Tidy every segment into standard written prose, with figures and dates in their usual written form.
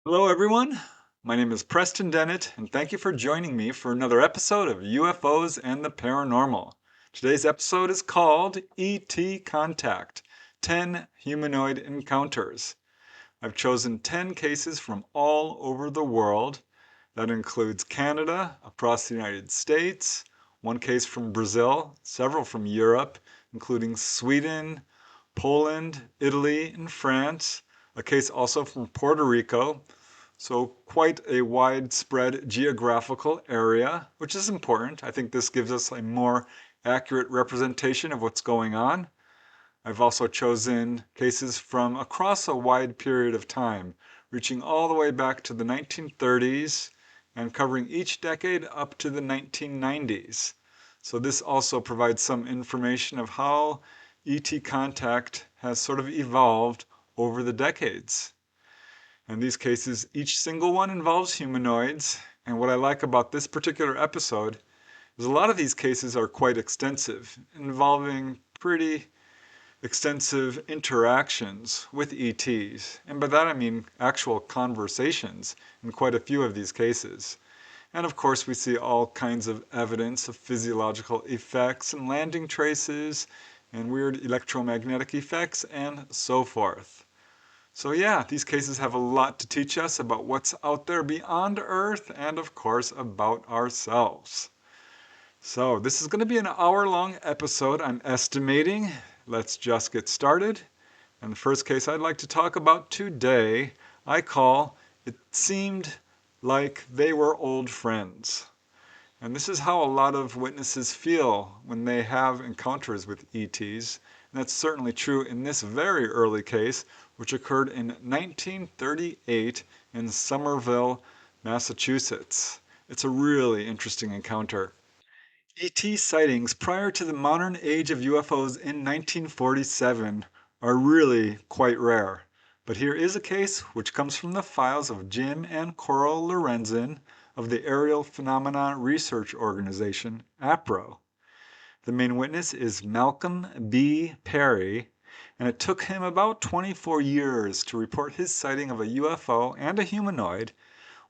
Hello, everyone. My name is Preston Dennett, and thank you for joining me for another episode of UFOs and the Paranormal. Today's episode is called ET Contact 10 Humanoid Encounters. I've chosen 10 cases from all over the world. That includes Canada, across the United States, one case from Brazil, several from Europe, including Sweden, Poland, Italy, and France, a case also from Puerto Rico, so quite a widespread geographical area, which is important. I think this gives us a more accurate representation of what's going on. I've also chosen cases from across a wide period of time, reaching all the way back to the 1930s and covering each decade up to the 1990s. So this also provides some information of how ET contact has sort of evolved over the decades. In these cases, each single one involves humanoids, and what I like about this particular episode is a lot of these cases are quite extensive, involving pretty extensive interactions with ETs. And by that I mean actual conversations in quite a few of these cases. And of course, we see all kinds of evidence of physiological effects and landing traces and weird electromagnetic effects and so forth. So yeah, these cases have a lot to teach us about what's out there beyond Earth and of course about ourselves. So this is going to be an hour-long episode, I'm estimating. Let's just get started. And the first case I'd like to talk about today, I call It Seemed Like They Were Old Friends. And this is how a lot of witnesses feel when they have encounters with ETs. And that's certainly true in this very early case, which occurred in 1938 in Somerville, Massachusetts. It's a really interesting encounter. ET sightings prior to the modern age of UFOs in 1947 are really quite rare. But here is a case which comes from the files of Jim and Coral Lorenzen of the Aerial Phenomena Research Organization, APRO. The main witness is Malcolm B. Perry, and it took him about 24 years to report his sighting of a UFO and a humanoid,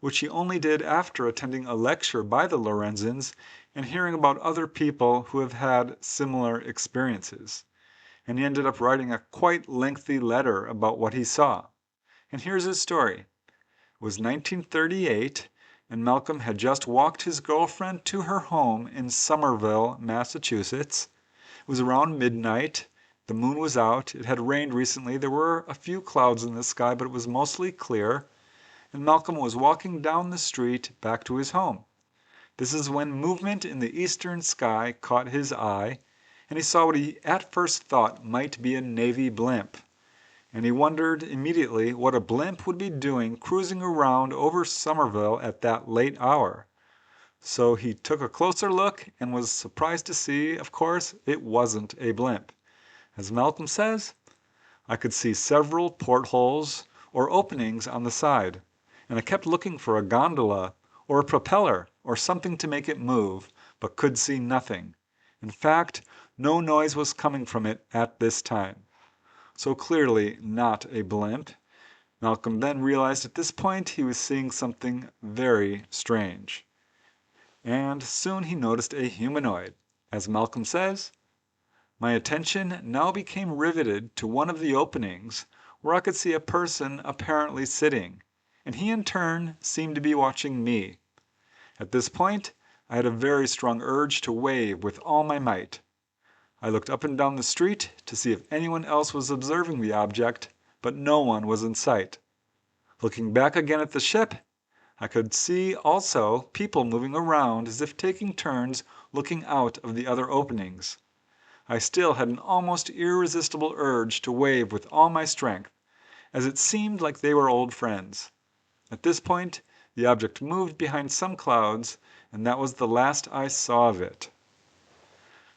which he only did after attending a lecture by the Lorenzens and hearing about other people who have had similar experiences. And he ended up writing a quite lengthy letter about what he saw. And here's his story. It was 1938, and Malcolm had just walked his girlfriend to her home in Somerville, Massachusetts. It was around midnight. The moon was out. It had rained recently. There were a few clouds in the sky, but it was mostly clear. And Malcolm was walking down the street back to his home. This is when movement in the eastern sky caught his eye, and he saw what he at first thought might be a Navy blimp. And he wondered immediately what a blimp would be doing cruising around over Somerville at that late hour. So he took a closer look and was surprised to see, of course, it wasn't a blimp. As Malcolm says, I could see several portholes or openings on the side, and I kept looking for a gondola or a propeller or something to make it move, but could see nothing. In fact, no noise was coming from it at this time. So clearly not a blimp. Malcolm then realized at this point he was seeing something very strange. And soon he noticed a humanoid. As Malcolm says, my attention now became riveted to one of the openings where I could see a person apparently sitting, and he in turn seemed to be watching me. At this point, I had a very strong urge to wave with all my might. I looked up and down the street to see if anyone else was observing the object, but no one was in sight. Looking back again at the ship, I could see also people moving around as if taking turns looking out of the other openings. I still had an almost irresistible urge to wave with all my strength, as it seemed like they were old friends. At this point, the object moved behind some clouds, and that was the last I saw of it.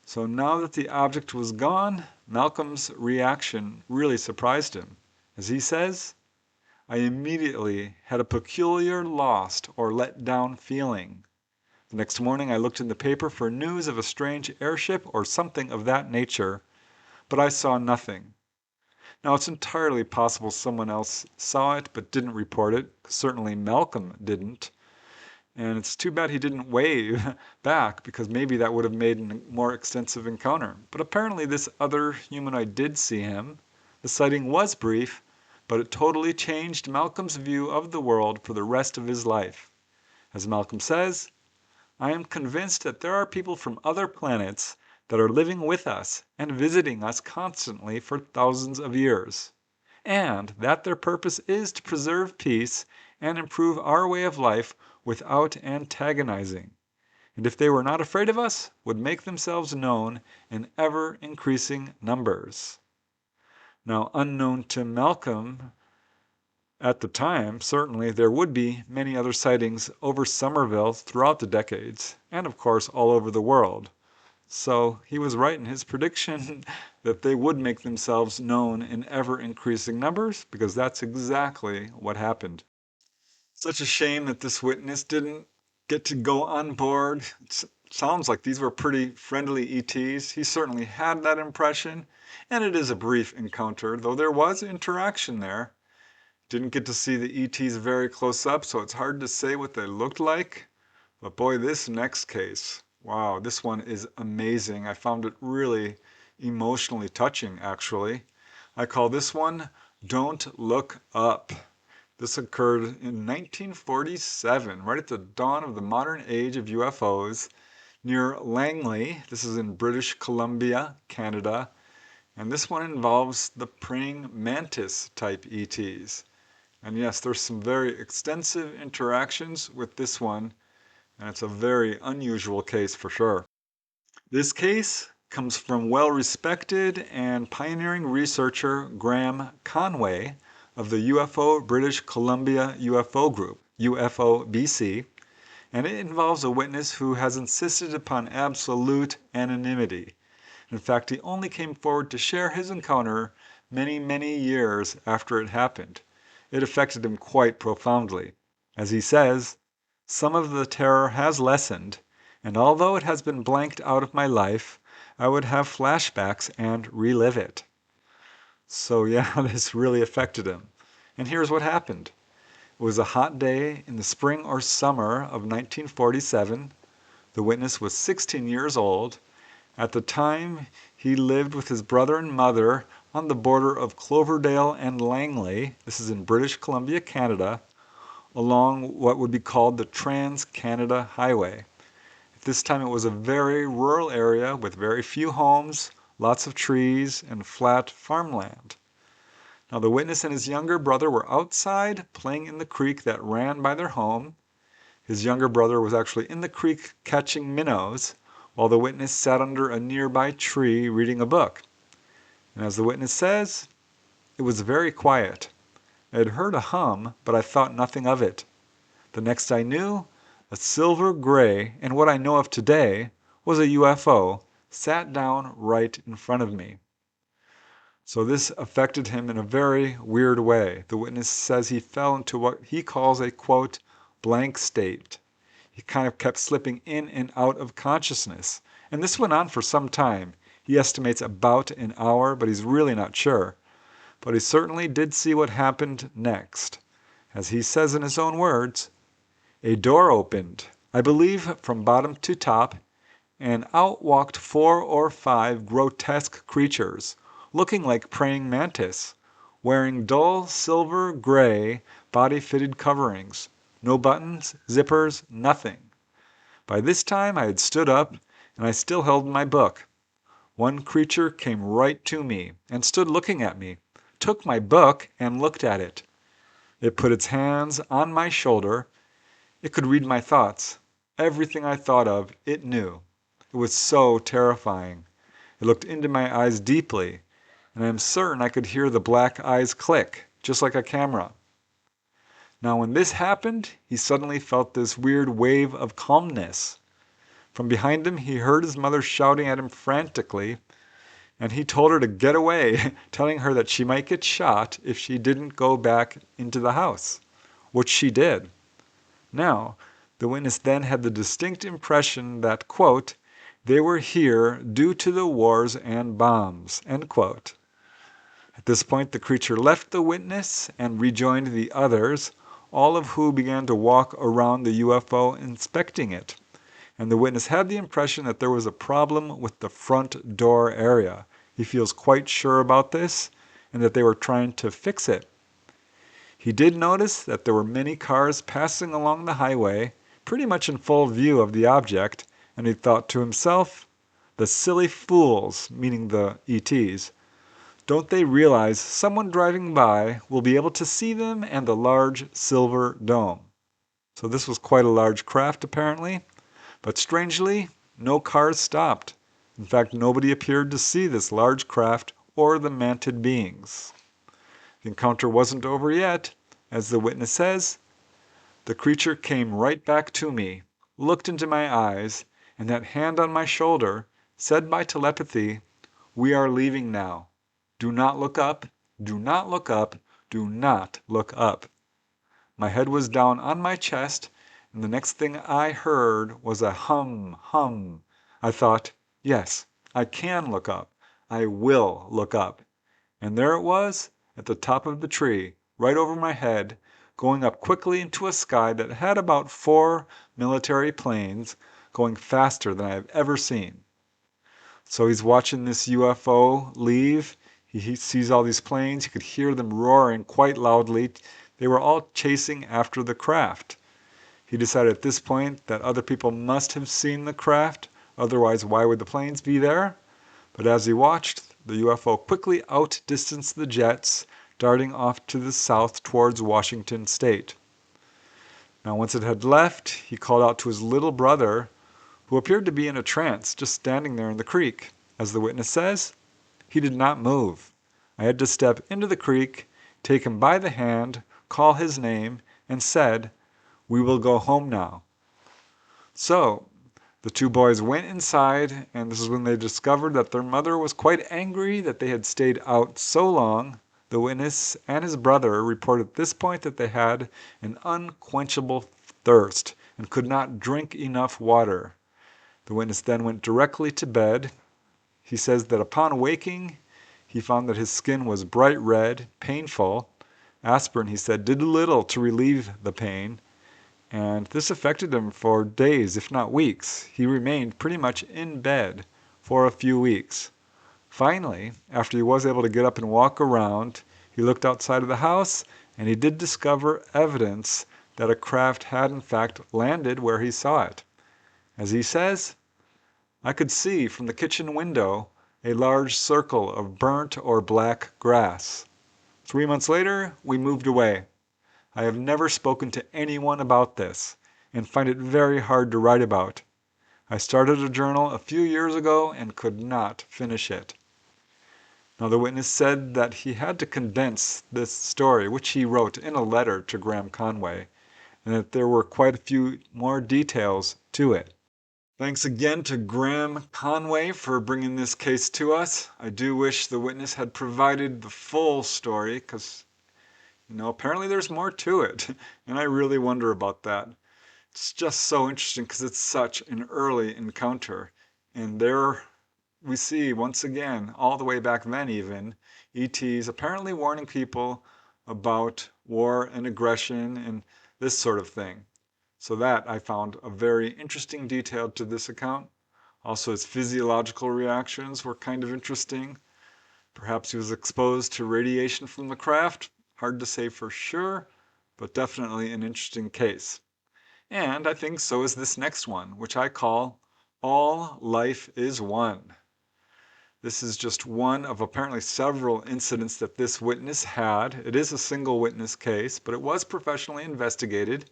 So now that the object was gone, Malcolm's reaction really surprised him. As he says, I immediately had a peculiar lost or let down feeling. The next morning I looked in the paper for news of a strange airship or something of that nature, but I saw nothing. Now, it's entirely possible someone else saw it but didn't report it. Certainly Malcolm didn't. And it's too bad he didn't wave back, because maybe that would have made a more extensive encounter. But apparently this other humanoid did see him. The sighting was brief, but it totally changed Malcolm's view of the world for the rest of his life. As Malcolm says, "I am convinced that there are people from other planets that are living with us and visiting us constantly for thousands of years, and that their purpose is to preserve peace and improve our way of life without antagonizing, and if they were not afraid of us, would make themselves known in ever-increasing numbers." Now, unknown to Malcolm at the time, certainly there would be many other sightings over Somerville throughout the decades, and of course all over the world. So he was right in his prediction that they would make themselves known in ever-increasing numbers, because that's exactly what happened. Such a shame that this witness didn't get to go on board. It sounds like these were pretty friendly ETs. He certainly had that impression, and it is a brief encounter, though there was interaction there. Didn't get to see the ETs very close up, so it's hard to say what they looked like. But boy, this next case, wow, this one is amazing. I found it really emotionally touching, actually. I call this one Don't Look Up. This occurred in 1947, right at the dawn of the modern age of UFOs, near Langley. This is in British Columbia, Canada. And this one involves the praying mantis type ETs. And yes, there's some very extensive interactions with this one, and it's a very unusual case for sure. This case comes from well-respected and pioneering researcher Graham Conway of the UFO British Columbia UFO Group, UFO-BC, and it involves a witness who has insisted upon absolute anonymity. In fact, he only came forward to share his encounter many, many years after it happened. It affected him quite profoundly. As he says, "Some of the terror has lessened, and although it has been blanked out of my life, I would have flashbacks and relive it." So yeah, this really affected him. And here's what happened. It was a hot day in the spring or summer of 1947. The witness was 16 years old. At the time, he lived with his brother and mother on the border of Cloverdale and Langley. This is in British Columbia, Canada, along what would be called the Trans-Canada Highway. At this time, it was a very rural area with very few homes, lots of trees, and flat farmland. Now, the witness and his younger brother were outside playing in the creek that ran by their home. His younger brother was actually in the creek catching minnows, while the witness sat under a nearby tree reading a book. And as the witness says, "It was very quiet. I had heard a hum, but I thought nothing of it. The next I knew, a silver gray, and what I know of today was a UFO, sat down right in front of me." So this affected him in a very weird way. The witness says he fell into what he calls a, quote, blank state. He kind of kept slipping in and out of consciousness. And this went on for some time. He estimates about an hour, but he's really not sure. But he certainly did see what happened next. As he says in his own words, "A door opened, I believe from bottom to top, and out walked 4 or 5 grotesque creatures, looking like praying mantis, wearing dull silver gray body-fitted coverings. No buttons, zippers, nothing. By this time I had stood up, and I still held my book. One creature came right to me, and stood looking at me, took my book and looked at it. It put its hands on my shoulder. It could read my thoughts. Everything I thought of, it knew. It was so terrifying. It looked into my eyes deeply, and I am certain I could hear the black eyes click, just like a camera. Now when this happened, he suddenly felt this weird wave of calmness. From behind him, he heard his mother shouting at him frantically, and he told her to get away, telling her that she might get shot if she didn't go back into the house, which she did. Now, the witness then had the distinct impression that, quote, "they were here due to the wars and bombs," end quote. At this point, the creature left the witness and rejoined the others, all of who began to walk around the UFO inspecting it. And the witness had the impression that there was a problem with the front door area. He feels quite sure about this and that they were trying to fix it. He did notice that there were many cars passing along the highway, pretty much in full view of the object, and he thought to himself, "The silly fools," meaning the ETs, "don't they realize someone driving by will be able to see them and the large silver dome?" So this was quite a large craft apparently, but strangely, no cars stopped. In fact, nobody appeared to see this large craft or the manted beings. The encounter wasn't over yet. As the witness says, "The creature came right back to me, looked into my eyes, and that hand on my shoulder said by telepathy, 'We are leaving now. Do not look up, do not look up, do not look up.' My head was down on my chest, and the next thing I heard was a hum, hum. I thought, yes, I can look up. I will look up. And there it was, at the top of the tree, right over my head, going up quickly into a sky that had about 4 military planes going faster than I have ever seen." So he's watching this UFO leave. He sees all these planes. He could hear them roaring quite loudly. They were all chasing after the craft. He decided at this point that other people must have seen the craft, otherwise why would the planes be there? But as he watched, the UFO quickly outdistanced the jets, darting off to the south towards Washington State. Now once it had left, he called out to his little brother, who appeared to be in a trance, just standing there in the creek. As the witness says, "He did not move. I had to step into the creek, take him by the hand, call his name, and said, 'We will go home now.'" So the two boys went inside, and this is when they discovered that their mother was quite angry that they had stayed out so long. The witness and his brother reported at this point that they had an unquenchable thirst and could not drink enough water. The witness then went directly to bed. He says that upon waking, he found that his skin was bright red, painful. Aspirin, he said, did little to relieve the pain, and this affected him for days, if not weeks. He remained pretty much in bed for a few weeks. Finally, after he was able to get up and walk around, he looked outside of the house, and he did discover evidence that a craft had in fact landed where he saw it. As he says, "I could see from the kitchen window a large circle of burnt or black grass. 3 months later, we moved away. I have never spoken to anyone about this and find it very hard to write about. I started a journal a few years ago and could not finish it." Now the witness said that he had to condense this story, which he wrote in a letter to Graham Conway, and that there were quite a few more details to it. Thanks again to Graham Conway for bringing this case to us. I do wish the witness had provided the full story because, apparently there's more to it, and I really wonder about that. It's just so interesting because it's such an early encounter, and there we see once again, all the way back then even, ETs apparently warning people about war and aggression and this sort of thing. So that I found a very interesting detail to this account. Also, his physiological reactions were kind of interesting. Perhaps he was exposed to radiation from the craft. Hard to say for sure, but definitely an interesting case. And I think so is this next one, which I call All Life is One. This is just one of apparently several incidents that this witness had. It is a single witness case, but it was professionally investigated.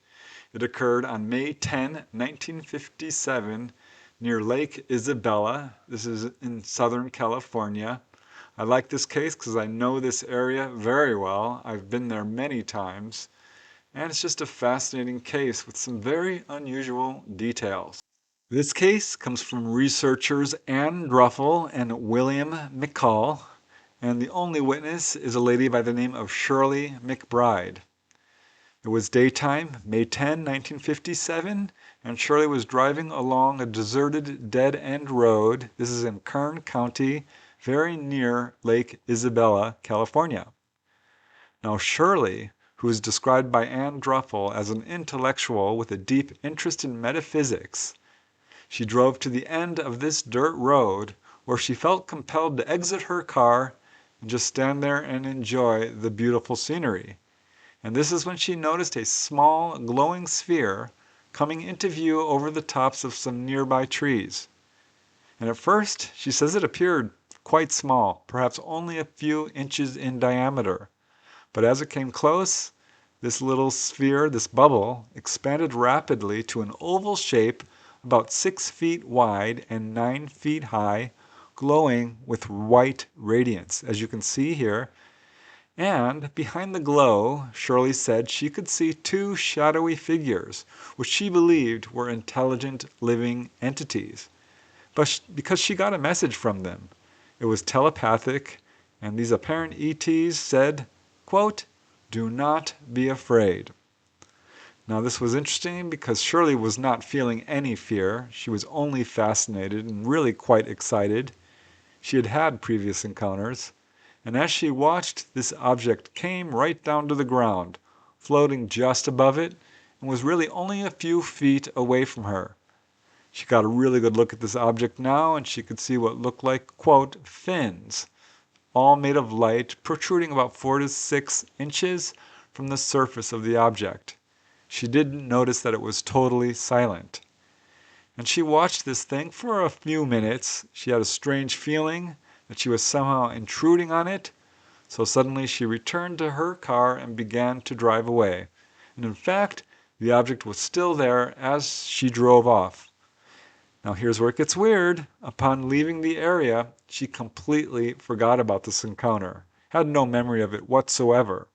It occurred on May 10, 1957, near Lake Isabella. This is in Southern California. I like this case because I know this area very well. I've been there many times. And it's just a fascinating case with some very unusual details. This case comes from researchers Ann Druffel and William McCall, and the only witness is a lady by the name of Shirley McBride. It was daytime, May 10, 1957, and Shirley was driving along a deserted dead-end road. This is in Kern County, very near Lake Isabella, California. Now Shirley, who is described by Anne Druffel as an intellectual with a deep interest in metaphysics, she drove to the end of this dirt road where she felt compelled to exit her car and just stand there and enjoy the beautiful scenery. And this is when she noticed a small glowing sphere coming into view over the tops of some nearby trees. And at first, she says it appeared quite small, perhaps only a few inches in diameter. But as it came close, this little sphere, this bubble, expanded rapidly to an oval shape about 6 feet wide and 9 feet high, glowing with white radiance, as you can see here. And behind the glow, Shirley said she could see two shadowy figures, which she believed were intelligent living entities. But because she got a message from them, it was telepathic, and these apparent ETs said, quote, "Do not be afraid." Now this was interesting because Shirley was not feeling any fear. She was only fascinated and really quite excited. She had had previous encounters, and as she watched, this object came right down to the ground, floating just above it, and was really only a few feet away from her. She got a really good look at this object now, and she could see what looked like, quote, fins, all made of light, protruding about 4 to 6 inches from the surface of the object. She didn't notice that it was totally silent. And she watched this thing for a few minutes. She had a strange feeling that she was somehow intruding on it. So suddenly she returned to her car and began to drive away. And in fact, the object was still there as she drove off. Now here's where it gets weird. Upon leaving the area, she completely forgot about this encounter, had no memory of it whatsoever.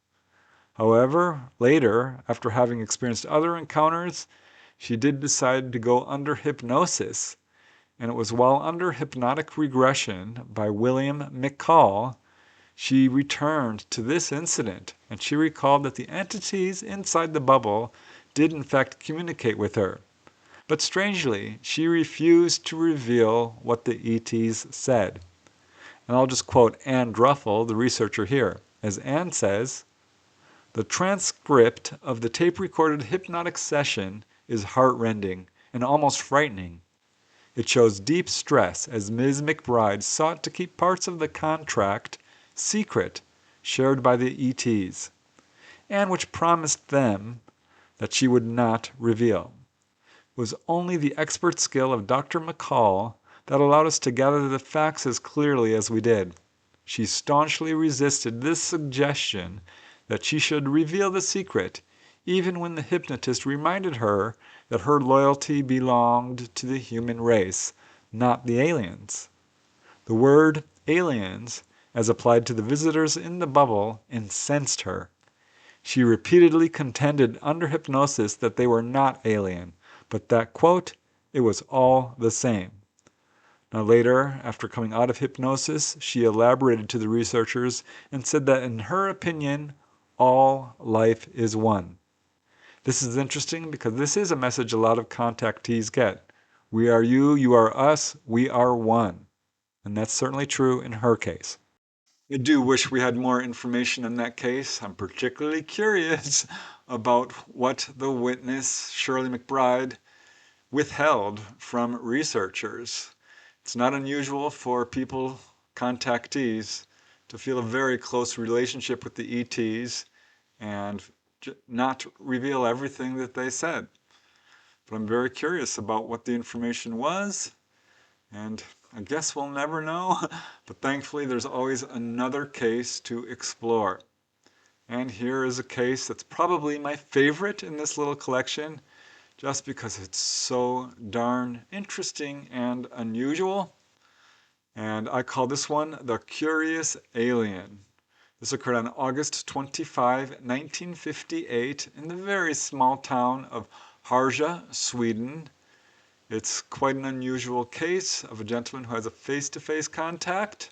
However, later, after having experienced other encounters, she did decide to go under hypnosis, and it was while under hypnotic regression by William McCall she returned to this incident, and she recalled that the entities inside the bubble did in fact communicate with her. But strangely, she refused to reveal what the ETs said. And I'll just quote Anne Druffel, the researcher here. As Anne says, "The transcript of the tape-recorded hypnotic session is heart-rending and almost frightening. It shows deep stress as Ms. McBride sought to keep parts of the contract secret shared by the ETs, and which promised them that she would not reveal. It was only the expert skill of Dr. McCall that allowed us to gather the facts as clearly as we did. She staunchly resisted this suggestion that she should reveal the secret, even when the hypnotist reminded her that her loyalty belonged to the human race, not the aliens. The word aliens, as applied to the visitors in the bubble, incensed her. She repeatedly contended under hypnosis that they were not alien, but that, quote, it was all the same." Now later, after coming out of hypnosis, she elaborated to the researchers and said that in her opinion, all life is one. This is interesting because this is a message a lot of contactees get. We are you, you are us, we are one. And that's certainly true in her case. I do wish we had more information in that case. I'm particularly curious about what the witness, Shirley McBride, withheld from researchers. It's not unusual for people, contactees, to feel a very close relationship with the ETs and not reveal everything that they said. But I'm very curious about what the information was, and I guess we'll never know, but thankfully there's always another case to explore. And here is a case that's probably my favorite in this little collection, just because it's so darn interesting and unusual. And I call this one The Curious Alien. This occurred on August 25, 1958 in the very small town of Harja, Sweden. It's quite an unusual case of a gentleman who has a face-to-face contact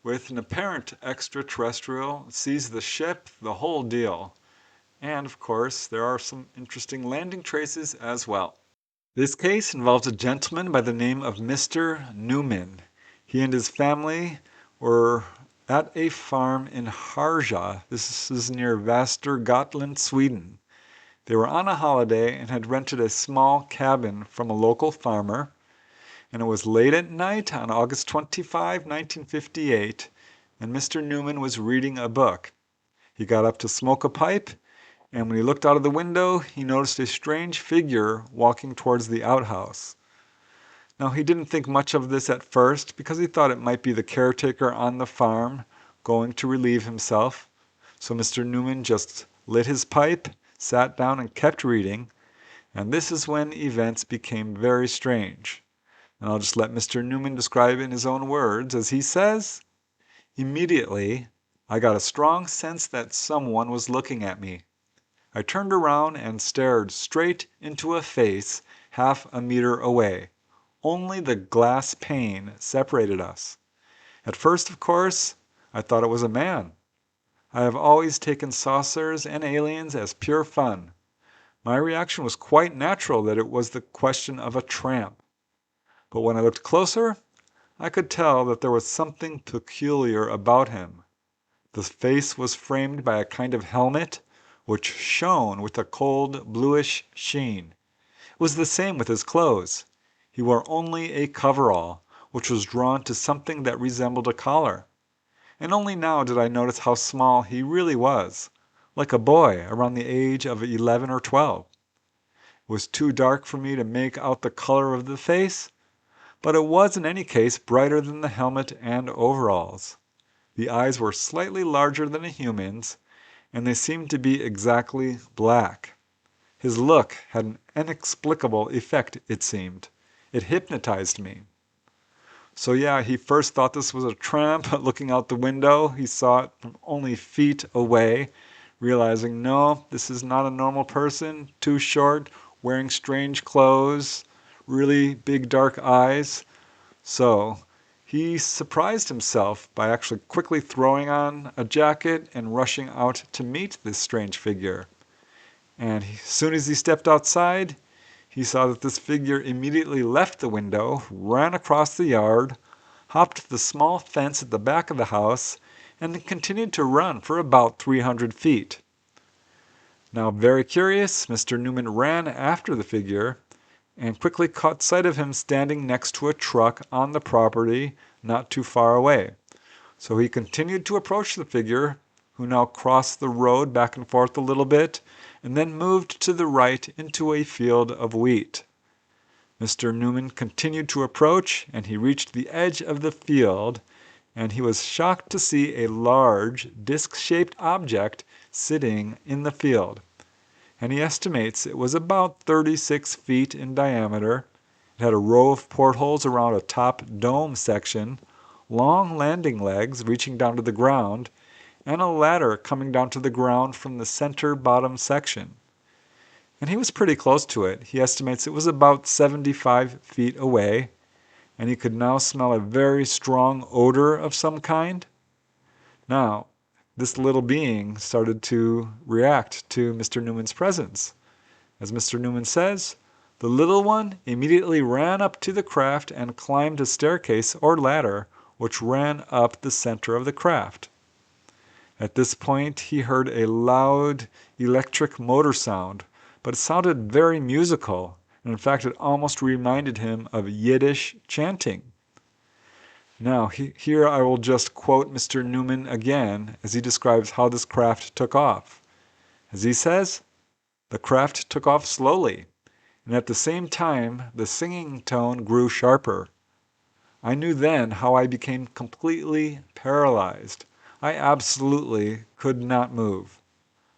with an apparent extraterrestrial, sees the ship, the whole deal. And of course, there are some interesting landing traces as well. This case involves a gentleman by the name of Mr. Newman. He and his family were at a farm in Harja. This is near Västergötland, Sweden. They were on a holiday and had rented a small cabin from a local farmer, and it was late at night on August 25, 1958, and Mr. Newman was reading a book. He got up to smoke a pipe, and when he looked out of the window, he noticed a strange figure walking towards the outhouse. Now, he didn't think much of this at first because he thought it might be the caretaker on the farm going to relieve himself. So Mr. Newman just lit his pipe, sat down, and kept reading. And this is when events became very strange. And I'll just let Mr. Newman describe in his own words. As he says, "Immediately, I got a strong sense that someone was looking at me. I turned around and stared straight into a face half a meter away. Only the glass pane separated us. At first, of course, I thought it was a man. I have always taken saucers and aliens as pure fun. My reaction was quite natural that it was the question of a tramp. But when I looked closer, I could tell that there was something peculiar about him. The face was framed by a kind of helmet which shone with a cold bluish sheen. It was the same with his clothes. He wore only a coverall, which was drawn to something that resembled a collar. And only now did I notice how small he really was, like a boy around the age of 11 or 12. It was too dark for me to make out the color of the face, but it was in any case brighter than the helmet and overalls. The eyes were slightly larger than a human's, and they seemed to be exactly black. His look had an inexplicable effect, it seemed. It hypnotized me. So yeah, he first thought this was a tramp looking out the window. He saw it from only feet away, realizing, no, this is not a normal person, too short, wearing strange clothes, really big dark eyes. So he surprised himself by actually quickly throwing on a jacket and rushing out to meet this strange figure. And as soon as he stepped outside, he saw that this figure immediately left the window, ran across the yard, hopped the small fence at the back of the house, and then continued to run for about 300 feet. Now, very curious, Mr. Newman ran after the figure and quickly caught sight of him standing next to a truck on the property not too far away. So he continued to approach the figure, who now crossed the road back and forth a little bit, and then moved to the right into a field of wheat. Mr. Newman continued to approach, and he reached the edge of the field, and he was shocked to see a large, disc-shaped object sitting in the field. And he estimates it was about 36 feet in diameter. It had a row of portholes around a top dome section, long landing legs reaching down to the ground, and a ladder coming down to the ground from the center bottom section. And he was pretty close to it. He estimates it was about 75 feet away, and he could now smell a very strong odor of some kind. Now, this little being started to react to Mr. Newman's presence. As Mr. Newman says, the little one immediately ran up to the craft and climbed a staircase or ladder which ran up the center of the craft. At this point, he heard a loud electric motor sound, but it sounded very musical, and in fact, it almost reminded him of Yiddish chanting. Now, here I will just quote Mr. Newman again as he describes how this craft took off. As he says, the craft took off slowly, and at the same time, the singing tone grew sharper. I knew then how I became completely paralyzed. I absolutely could not move.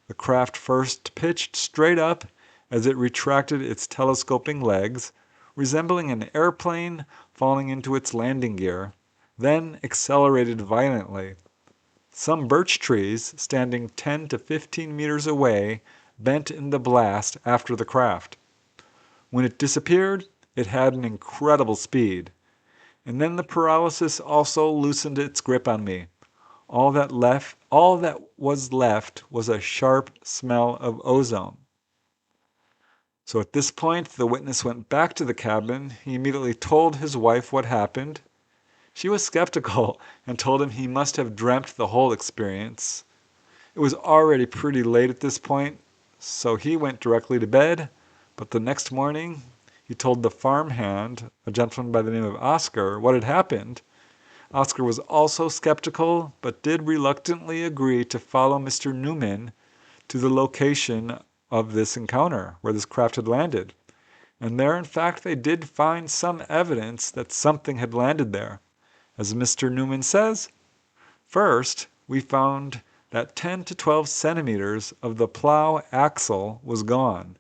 The craft first pitched straight up as it retracted its telescoping legs, resembling an airplane falling into its landing gear, then accelerated violently. Some birch trees, standing 10 to 15 meters away, bent in the blast after the craft. When it disappeared, it had an incredible speed. And then the paralysis also loosened its grip on me. All that was left was a sharp smell of ozone. So at this point, the witness went back to the cabin. He immediately told his wife what happened. She was skeptical and told him he must have dreamt the whole experience. It was already pretty late at this point, so he went directly to bed, but the next morning he told the farmhand, a gentleman by the name of Oscar, what had happened. Oscar was also skeptical, but did reluctantly agree to follow Mr. Newman to the location of this encounter, where this craft had landed. And there, in fact, they did find some evidence that something had landed there. As Mr. Newman says, first, we found that 10 to 12 centimeters of the plow axle was gone.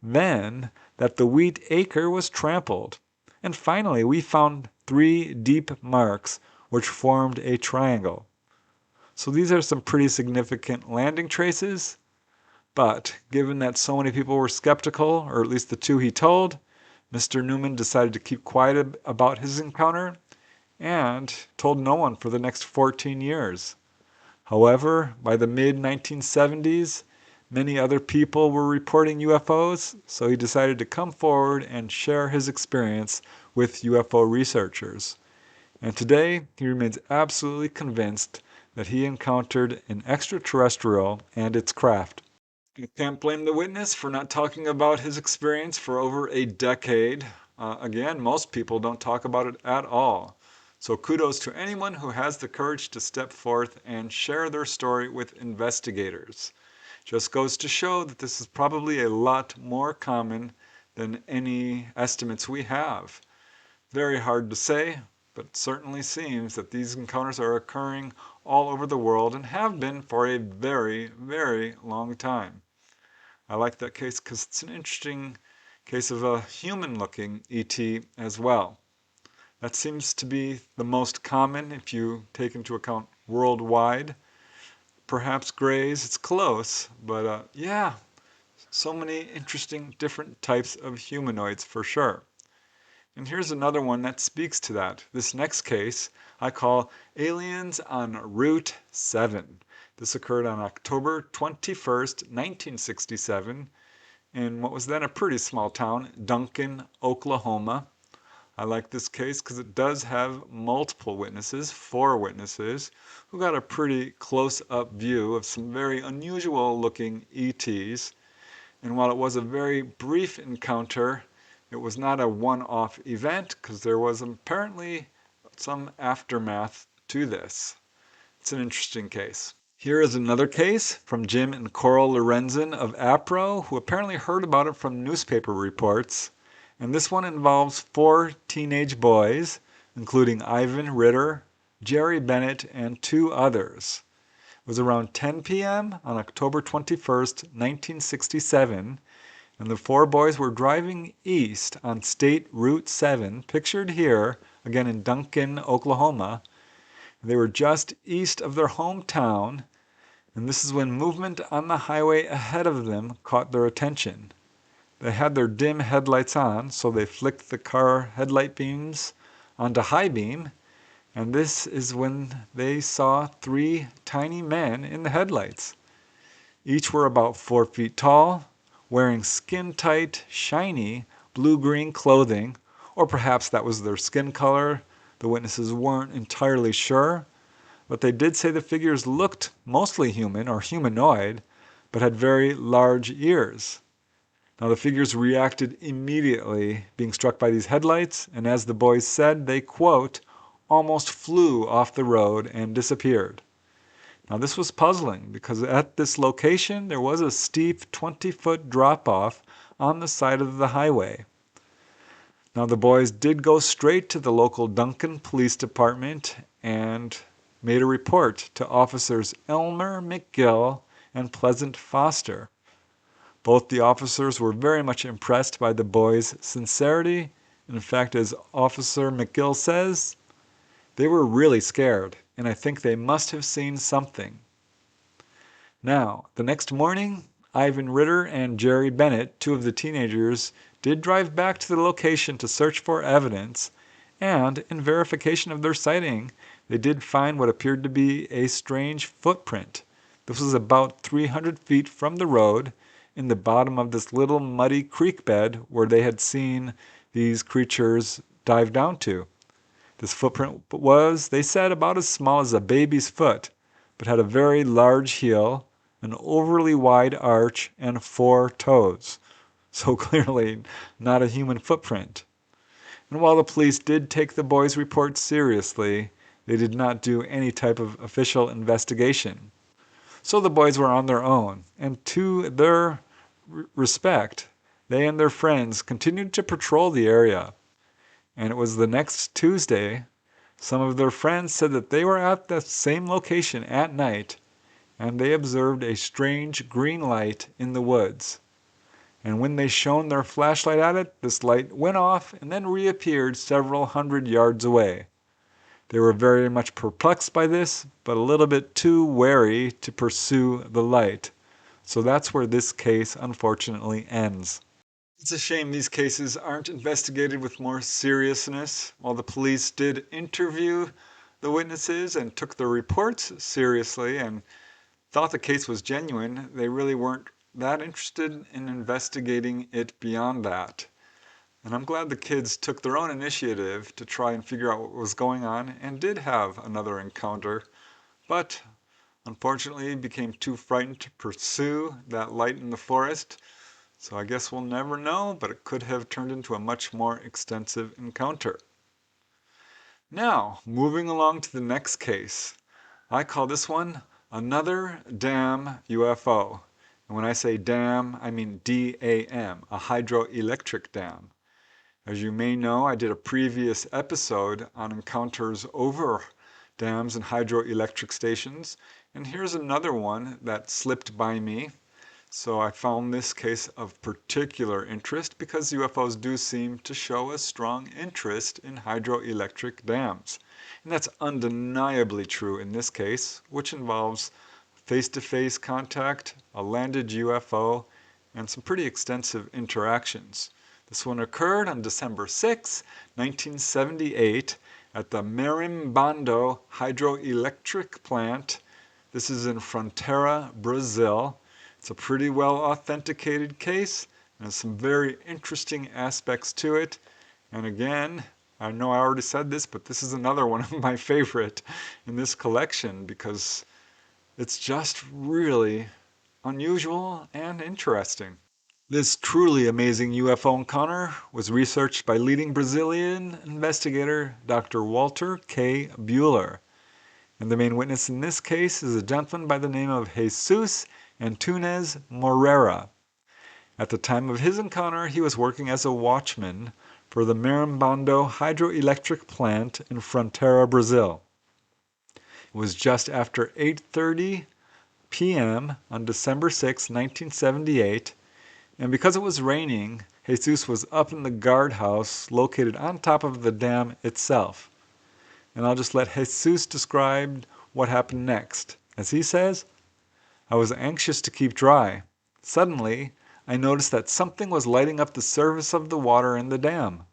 Then, that the wheat acre was trampled. And finally, we found 3 deep marks which formed a triangle. So these are some pretty significant landing traces. But given that so many people were skeptical, or at least the 2 he told, Mr. Newman decided to keep quiet about his encounter and told no one for the next 14 years. However, by the mid-1970s, many other people were reporting UFOs, so he decided to come forward and share his experience with UFO researchers. And today, he remains absolutely convinced that he encountered an extraterrestrial and its craft. You can't blame the witness for not talking about his experience for over a decade. Again, most people don't talk about it at all. So kudos to anyone who has the courage to step forth and share their story with investigators. Just goes to show that this is probably a lot more common than any estimates we have. Very hard to say, but it certainly seems that these encounters are occurring all over the world and have been for a very, very long time. I like that case because it's an interesting case of a human-looking ET as well. That seems to be the most common if you take into account worldwide. Perhaps grays, it's close, but yeah, so many interesting different types of humanoids for sure. And here's another one that speaks to that. This next case I call Aliens on Route 7. This occurred on October 21st, 1967 in what was then a pretty small town, Duncan, Oklahoma. I like this case because it does have multiple witnesses, 4 witnesses, who got a pretty close-up view of some very unusual looking ETs. And while it was a very brief encounter, it was not a one-off event because there was apparently some aftermath to this. It's an interesting case. Here is another case from Jim and Coral Lorenzen of APRO, who apparently heard about it from newspaper reports. And this one involves 4 teenage boys, including Ivan Ritter, Jerry Bennett, and 2 others. It was around 10 p.m. on October 21st, 1967, and the 4 boys were driving east on State Route 7, pictured here, again in Duncan, Oklahoma. They were just east of their hometown, and this is when movement on the highway ahead of them caught their attention. They had their dim headlights on, so they flicked the car headlight beams onto high beam, and this is when they saw 3 tiny men in the headlights. Each were about 4 feet tall, wearing skin-tight, shiny, blue-green clothing, or perhaps that was their skin color. The witnesses weren't entirely sure, but they did say the figures looked mostly human or humanoid, but had very large ears. Now the figures reacted immediately, being struck by these headlights, and as the boys said, they, quote, almost flew off the road and disappeared. Now this was puzzling because at this location there was a steep 20-foot drop-off on the side of the highway. Now the boys did go straight to the local Duncan Police Department and made a report to officers Elmer McGill and Pleasant Foster. Both the officers were very much impressed by the boys' sincerity. In fact, as Officer McGill says, they were really scared, and I think they must have seen something. Now, the next morning, Ivan Ritter and Jerry Bennett, 2 of the teenagers, did drive back to the location to search for evidence, and in verification of their sighting, they did find what appeared to be a strange footprint. This was about 300 feet from the road, in the bottom of this little muddy creek bed where they had seen these creatures dive down to. This footprint was, they said, about as small as a baby's foot, but had a very large heel, an overly wide arch, and 4 toes. So clearly not a human footprint. And while the police did take the boys' report seriously, they did not do any type of official investigation. So the boys were on their own, and to their respect, they and their friends continued to patrol the area. And it was the next Tuesday, some of their friends said that they were at the same location at night, and they observed a strange green light in the woods. And when they shone their flashlight at it, this light went off and then reappeared several hundred yards away. They were very much perplexed by this, but a little bit too wary to pursue the light. So that's where this case unfortunately ends. It's a shame these cases aren't investigated with more seriousness. While the police did interview the witnesses and took their reports seriously and thought the case was genuine, they really weren't that interested in investigating it beyond that. And I'm glad the kids took their own initiative to try and figure out what was going on and did have another encounter, but unfortunately became too frightened to pursue that light in the forest. So I guess we'll never know, but it could have turned into a much more extensive encounter. Now, moving along to the next case. I call this one Another Dam UFO. And when I say dam, I mean D-A-M, a hydroelectric dam. As you may know, I did a previous episode on encounters over dams and hydroelectric stations, and here's another one that slipped by me. So I found this case of particular interest because UFOs do seem to show a strong interest in hydroelectric dams. And that's undeniably true in this case, which involves face-to-face contact, a landed UFO, and some pretty extensive interactions. This one occurred on December 6, 1978 at the Marimbando Hydroelectric Plant. This is in Fronteira, Brazil. It's a pretty well authenticated case and has some very interesting aspects to it. And again, I know I already said this, but this is another one of my favorite in this collection because it's just really unusual and interesting. This truly amazing UFO encounter was researched by leading Brazilian investigator Dr. Walter K. Buehler. And the main witness in this case is a gentleman by the name of Jesus Antunes Moreira. At the time of his encounter, he was working as a watchman for the Marimbando hydroelectric plant in Fronteira, Brazil. It was just after 8:30 p.m. on December 6, 1978, and because it was raining, Jesus was up in the guardhouse located on top of the dam itself. And I'll just let Jesus describe what happened next. As he says, I was anxious to keep dry. Suddenly, I noticed that something was lighting up the surface of the water in the dam.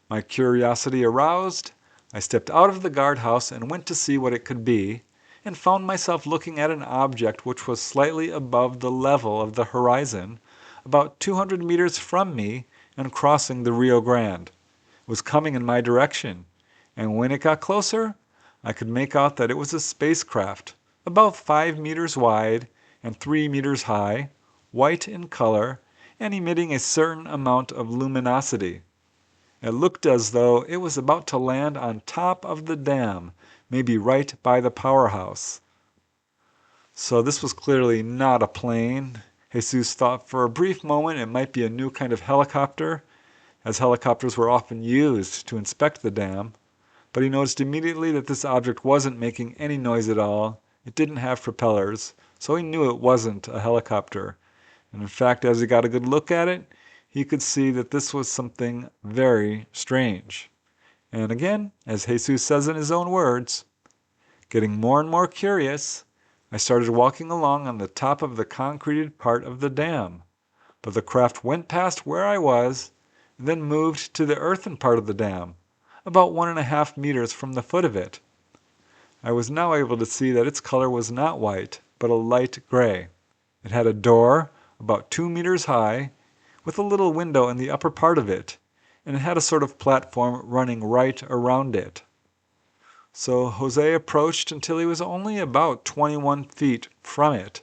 My curiosity aroused, I stepped out of the guardhouse and went to see what it could be, and found myself looking at an object which was slightly above the level of the horizon, about 200 meters from me and crossing the Rio Grande. It was coming in my direction, and when it got closer, I could make out that it was a spacecraft, about 5 meters wide and 3 meters high, white in color, and emitting a certain amount of luminosity. It looked as though it was about to land on top of the dam, maybe right by the powerhouse. So this was clearly not a plane. Jesus thought for a brief moment it might be a new kind of helicopter, as helicopters were often used to inspect the dam. But he noticed immediately that this object wasn't making any noise at all. It didn't have propellers, so he knew it wasn't a helicopter. And in fact, as he got a good look at it, he could see that this was something very strange. And again, as Jesus says in his own words, getting more and more curious, I started walking along on the top of the concreted part of the dam. But the craft went past where I was, and then moved to the earthen part of the dam, about 1.5 meters from the foot of it. I was now able to see that its color was not white, but a light gray. It had a door about 2 meters high, with a little window in the upper part of it, and it had a sort of platform running right around it. So Jose approached until he was only about 21 feet from it.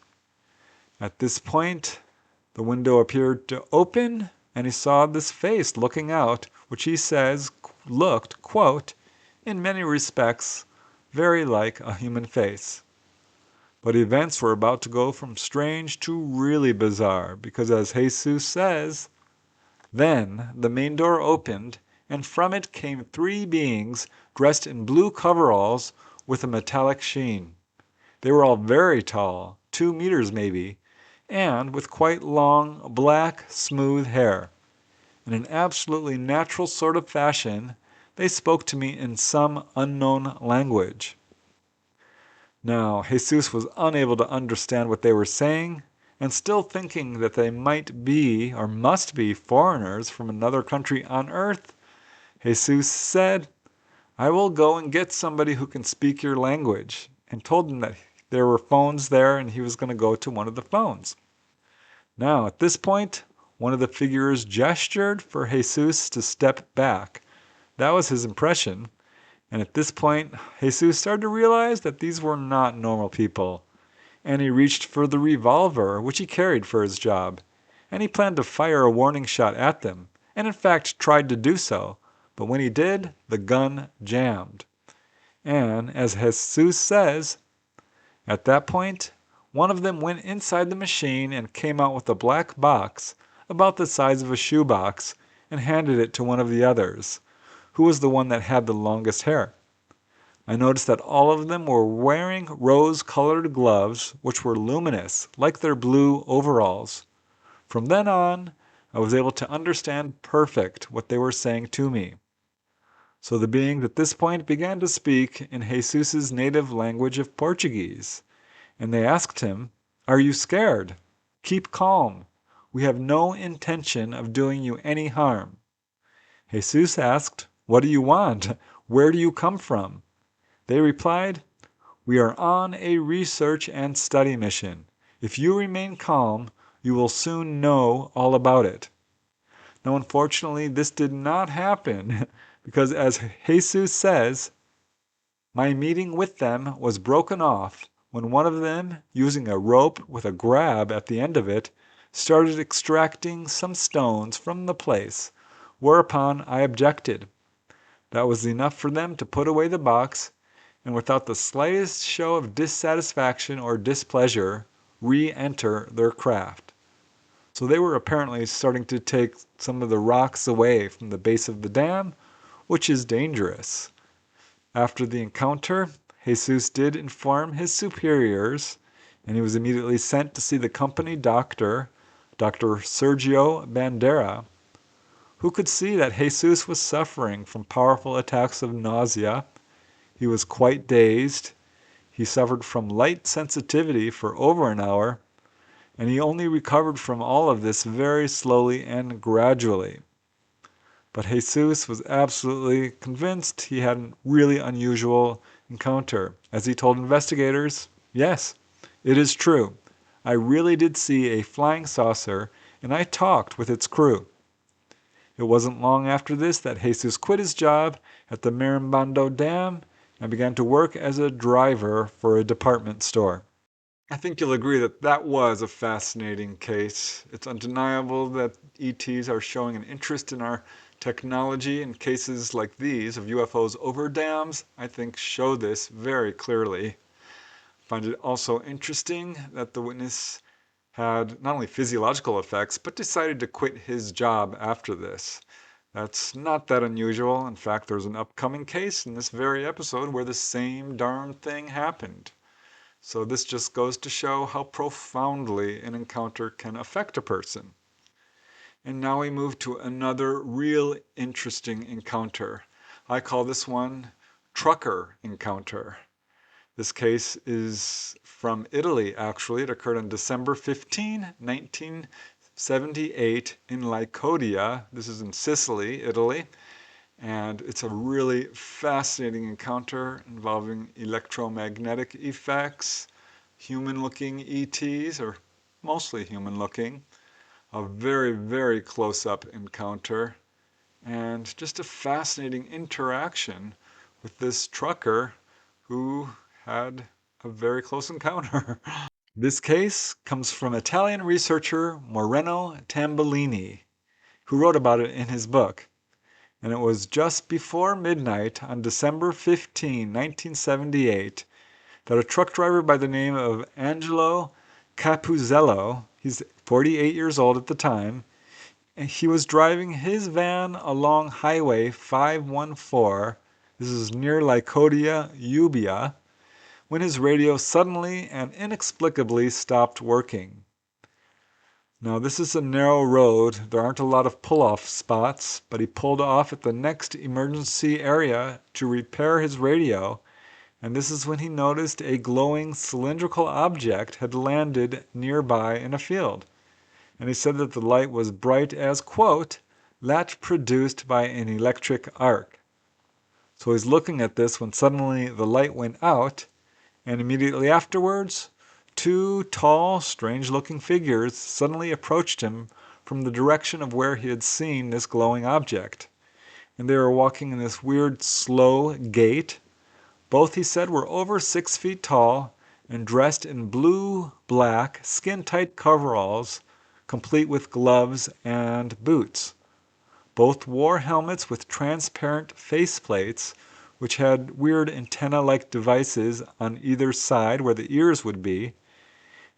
At this point, the window appeared to open, and he saw this face looking out, which he says looked, quote, in many respects, very like a human face. But events were about to go from strange to really bizarre, because as Jesus says, then the main door opened, and from it came three beings dressed in blue coveralls with a metallic sheen. They were all very tall, 2 meters maybe, and with quite long, black, smooth hair. In an absolutely natural sort of fashion, they spoke to me in some unknown language. Now, Jesus was unable to understand what they were saying, and still thinking that they might be or must be foreigners from another country on earth, Jesus said, I will go and get somebody who can speak your language, and told them that there were phones there and he was going to go to one of the phones. Now, at this point, one of the figures gestured for Jesus to step back. That was his impression. And at this point, Jesus started to realize that these were not normal people. And he reached for the revolver, which he carried for his job. And he planned to fire a warning shot at them, and in fact tried to do so. But when he did, the gun jammed. And as Jesus says, at that point, one of them went inside the machine and came out with a black box about the size of a shoebox and handed it to one of the others, who was the one that had the longest hair. I noticed that all of them were wearing rose-colored gloves, which were luminous, like their blue overalls. From then on, I was able to understand perfect what they were saying to me. So the beings at this point began to speak in Jesus' native language of Portuguese, and they asked him, Are you scared? Keep calm. We have no intention of doing you any harm. Jesus asked, What do you want? Where do you come from? They replied, We are on a research and study mission. If you remain calm, you will soon know all about it. Now, unfortunately, this did not happen because, as Jesus says, my meeting with them was broken off when one of them, using a rope with a grab at the end of it, started extracting some stones from the place, whereupon I objected. That was enough for them to put away the box, and without the slightest show of dissatisfaction or displeasure, re-enter their craft. So they were apparently starting to take some of the rocks away from the base of the dam, which is dangerous. After the encounter, Jesus did inform his superiors, and he was immediately sent to see the company doctor, Dr. Sergio Bandera, who could see that Jesus was suffering from powerful attacks of nausea. He was quite dazed. He suffered from light sensitivity for over an hour, and he only recovered from all of this very slowly and gradually. But Jesus was absolutely convinced he had a really unusual encounter. As he told investigators, yes, it is true. I really did see a flying saucer, and I talked with its crew. It wasn't long after this that Jesus quit his job at the Marimbando Dam and began to work as a driver for a department store. I think you'll agree that that was a fascinating case. It's undeniable that ETs are showing an interest in our technology, and cases like these of UFOs over dams, I think, show this very clearly. I find it also interesting that the witness had not only physiological effects, but decided to quit his job after this. That's not that unusual. In fact, there's an upcoming case in this very episode where the same darn thing happened. So this just goes to show how profoundly an encounter can affect a person. And now we move to another real interesting encounter. I call this one trucker encounter. This case is from Italy, actually. It occurred on December 15, 1978 in Lycodia. This is in Sicily, Italy. And it's a really fascinating encounter involving electromagnetic effects, human-looking ETs, or mostly human-looking, a very, very close-up encounter, and just a fascinating interaction with this trucker who had a very close encounter. This case comes from Italian researcher Moreno Tambellini, who wrote about it in his book. And it was just before midnight on December 15, 1978, that a truck driver by the name of Angelo Capuzzello, he's 48 years old at the time, and he was driving his van along Highway 514, this is near Lycodia, Ubia, when his radio suddenly and inexplicably stopped working. Now this is a narrow road, there aren't a lot of pull-off spots, but he pulled off at the next emergency area to repair his radio, and this is when he noticed a glowing cylindrical object had landed nearby in a field. And he said that the light was bright as, quote, that produced by an electric arc. So he's looking at this when suddenly the light went out, and immediately afterwards, two tall, strange-looking figures suddenly approached him from the direction of where he had seen this glowing object. And they were walking in this weird, slow gait. Both, he said, were over 6 feet tall and dressed in blue-black, skin-tight coveralls, complete with gloves and boots. Both wore helmets with transparent faceplates, which had weird antenna-like devices on either side where the ears would be,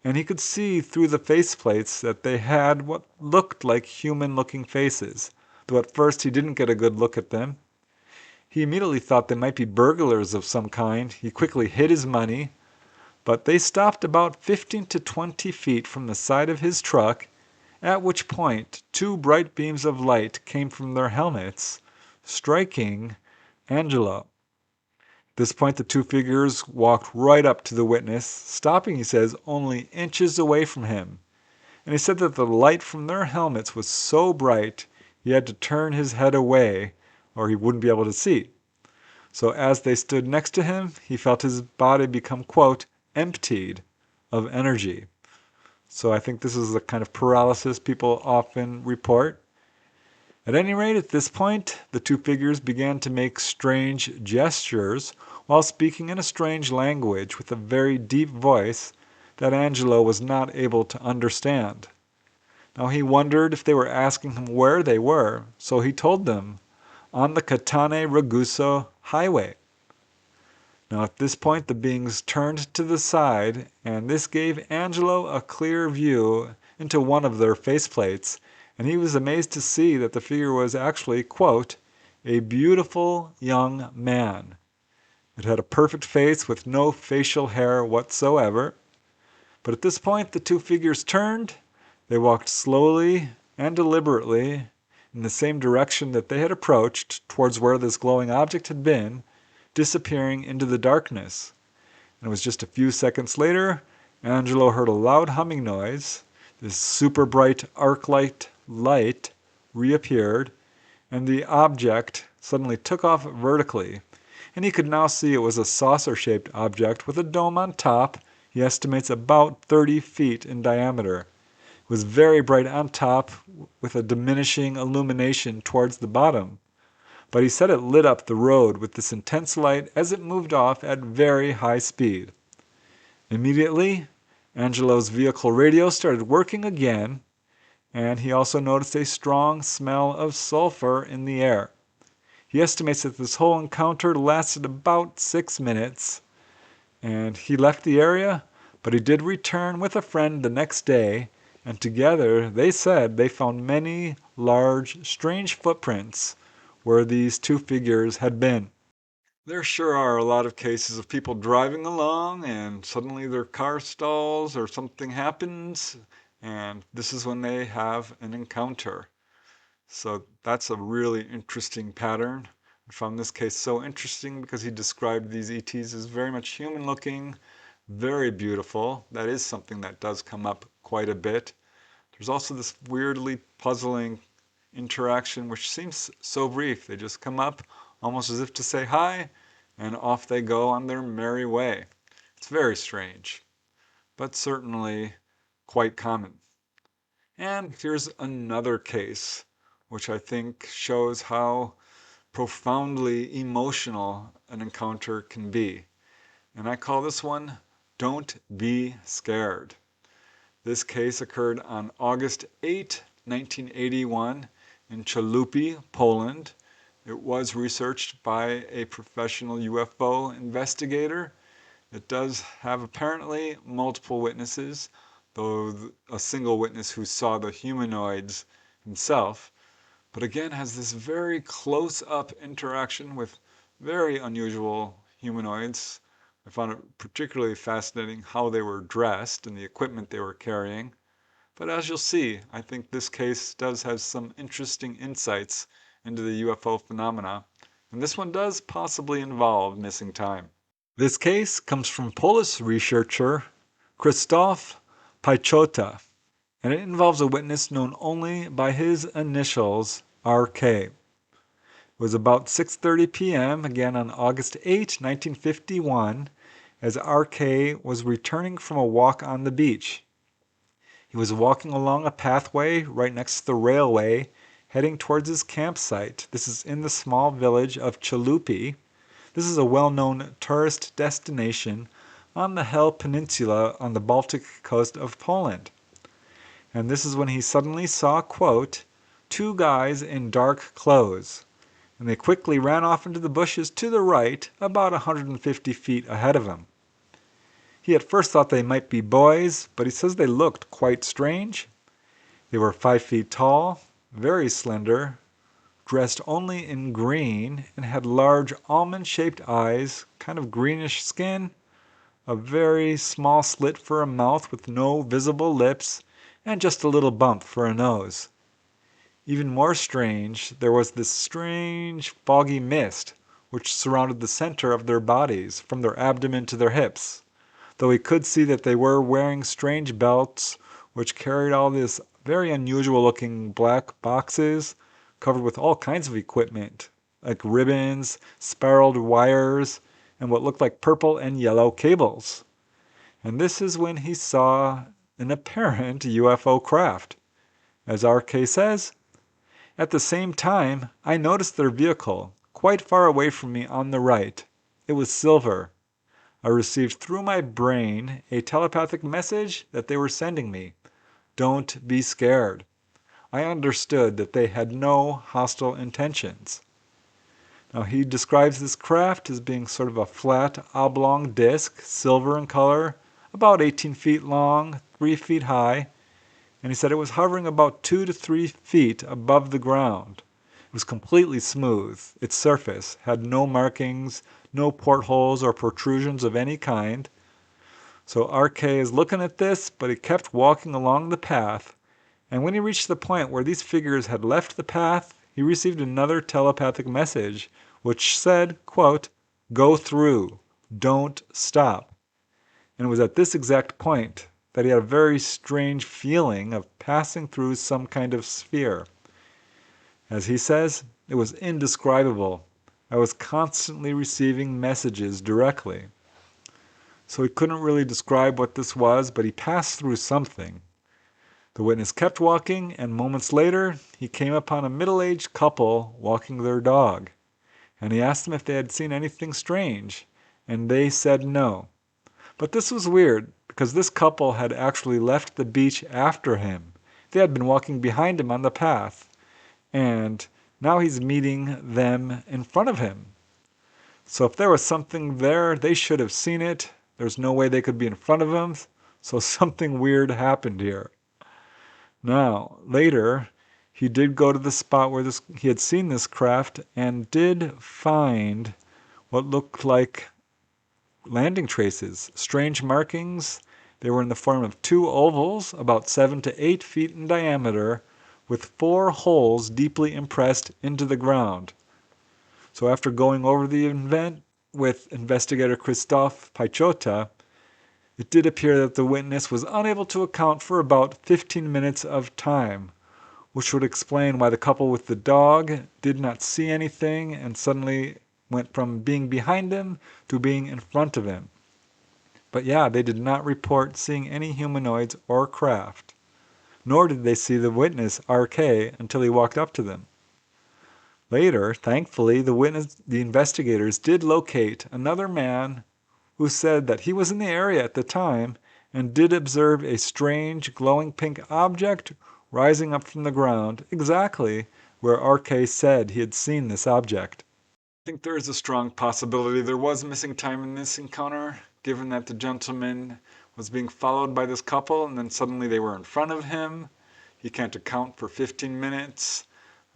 and he could see through the faceplates that they had what looked like human-looking faces, though at first he didn't get a good look at them. He immediately thought they might be burglars of some kind. He quickly hid his money, but they stopped about 15 to 20 feet from the side of his truck, at which point two bright beams of light came from their helmets, striking Angelo. At this point, the two figures walked right up to the witness, stopping, he says, only inches away from him. And he said that the light from their helmets was so bright he had to turn his head away or he wouldn't be able to see. So as they stood next to him, he felt his body become, quote, emptied of energy. So I think this is the kind of paralysis people often report. At any rate, at this point, the two figures began to make strange gestures while speaking in a strange language with a very deep voice that Angelo was not able to understand. Now he wondered if they were asking him where they were, so he told them, on the Catane Ragusa highway. Now at this point the beings turned to the side, and this gave Angelo a clear view into one of their faceplates, and he was amazed to see that the figure was actually, quote, a beautiful young man. It had a perfect face with no facial hair whatsoever. But at this point the two figures turned, they walked slowly and deliberately in the same direction that they had approached towards where this glowing object had been, disappearing into the darkness. And it was just a few seconds later, Angelo heard a loud humming noise. This super bright arc light reappeared, and the object suddenly took off vertically. And he could now see it was a saucer-shaped object with a dome on top, he estimates about 30 feet in diameter. It was very bright on top with a diminishing illumination towards the bottom. But he said it lit up the road with this intense light as it moved off at very high speed. Immediately, Angelo's vehicle radio started working again, and he also noticed a strong smell of sulfur in the air. He estimates that this whole encounter lasted about 6 minutes, and he left the area, but he did return with a friend the next day, and together they said they found many large, strange footprints where these two figures had been. There sure are a lot of cases of people driving along and suddenly their car stalls or something happens, and this is when they have an encounter. So that's a really interesting pattern. I found this case so interesting because he described these ETs as very much human looking, very beautiful. That is something that does come up quite a bit. There's also this weirdly puzzling interaction which seems so brief. They just come up almost as if to say hi, and off they go on their merry way. It's very strange, but certainly quite common. And here's another case which I think shows how profoundly emotional an encounter can be. and I call this one Don't Be Scared. This case occurred on August 8, 1981 in Chalupy, Poland. It was researched by a professional UFO investigator. It does have apparently multiple witnesses, though a single witness who saw the humanoids himself, but again has this very close-up interaction with very unusual humanoids. I found it particularly fascinating how they were dressed and the equipment they were carrying. But as you'll see, I think this case does have some interesting insights into the UFO phenomena, and this one does possibly involve missing time. This case comes from Polish researcher Krzysztof Piechota, and it involves a witness known only by his initials, RK. It was about 6:30 p.m., again on August 8, 1951, as RK was returning from a walk on the beach. He was walking along a pathway right next to the railway, heading towards his campsite. This is in the small village of Chalupy. This is a well-known tourist destination on the Hel Peninsula on the Baltic coast of Poland. And this is when he suddenly saw, quote, two guys in dark clothes. And they quickly ran off into the bushes to the right, about 150 feet ahead of him. He at first thought they might be boys, but he says they looked quite strange. They were 5 feet tall, very slender, dressed only in green, and had large almond-shaped eyes, kind of greenish skin, a very small slit for a mouth with no visible lips, and just a little bump for a nose. Even more strange, there was this strange foggy mist which surrounded the center of their bodies, from their abdomen to their hips, though he could see that they were wearing strange belts which carried all this very unusual looking black boxes covered with all kinds of equipment, like ribbons, spiraled wires, and what looked like purple and yellow cables. And this is when he saw an apparent UFO craft. As RK says, at the same time, I noticed their vehicle quite far away from me on the right. It was silver. I received through my brain a telepathic message that they were sending me. Don't be scared. I understood that they had no hostile intentions. Now he describes this craft as being sort of a flat oblong disc, silver in color, about 18 feet long, 3 feet high, and he said it was hovering about 2 to 3 feet above the ground. It was completely smooth. Its surface had no markings, no portholes or protrusions of any kind. So RK is looking at this, but he kept walking along the path, and when he reached the point where these figures had left the path, he received another telepathic message, which said, quote, go through, don't stop. And it was at this exact point that he had a very strange feeling of passing through some kind of sphere. As he says, it was indescribable. I was constantly receiving messages directly. So he couldn't really describe what this was, but he passed through something. The witness kept walking, and moments later, he came upon a middle-aged couple walking their dog. And he asked them if they had seen anything strange, and they said no. But this was weird, because this couple had actually left the beach after him. They had been walking behind him on the path, and now he's meeting them in front of him. So if there was something there, they should have seen it. There's no way they could be in front of him, so something weird happened here. Now, later, he did go to the spot where he had seen this craft and did find what looked like landing traces, strange markings. They were in the form of 2 ovals, about 7 to 8 feet in diameter, with 4 holes deeply impressed into the ground. So after going over the event with investigator Krzysztof Piechota, it did appear that the witness was unable to account for about 15 minutes of time, which would explain why the couple with the dog did not see anything and suddenly went from being behind him to being in front of him. But yeah, they did not report seeing any humanoids or craft, nor did they see the witness, RK, until he walked up to them. Later, thankfully, the investigators did locate another man who said that he was in the area at the time and did observe a strange glowing pink object rising up from the ground exactly where RK said he had seen this object. I think there is a strong possibility there was missing time in this encounter, given that the gentleman was being followed by this couple and then suddenly they were in front of him. He can't account for 15 minutes.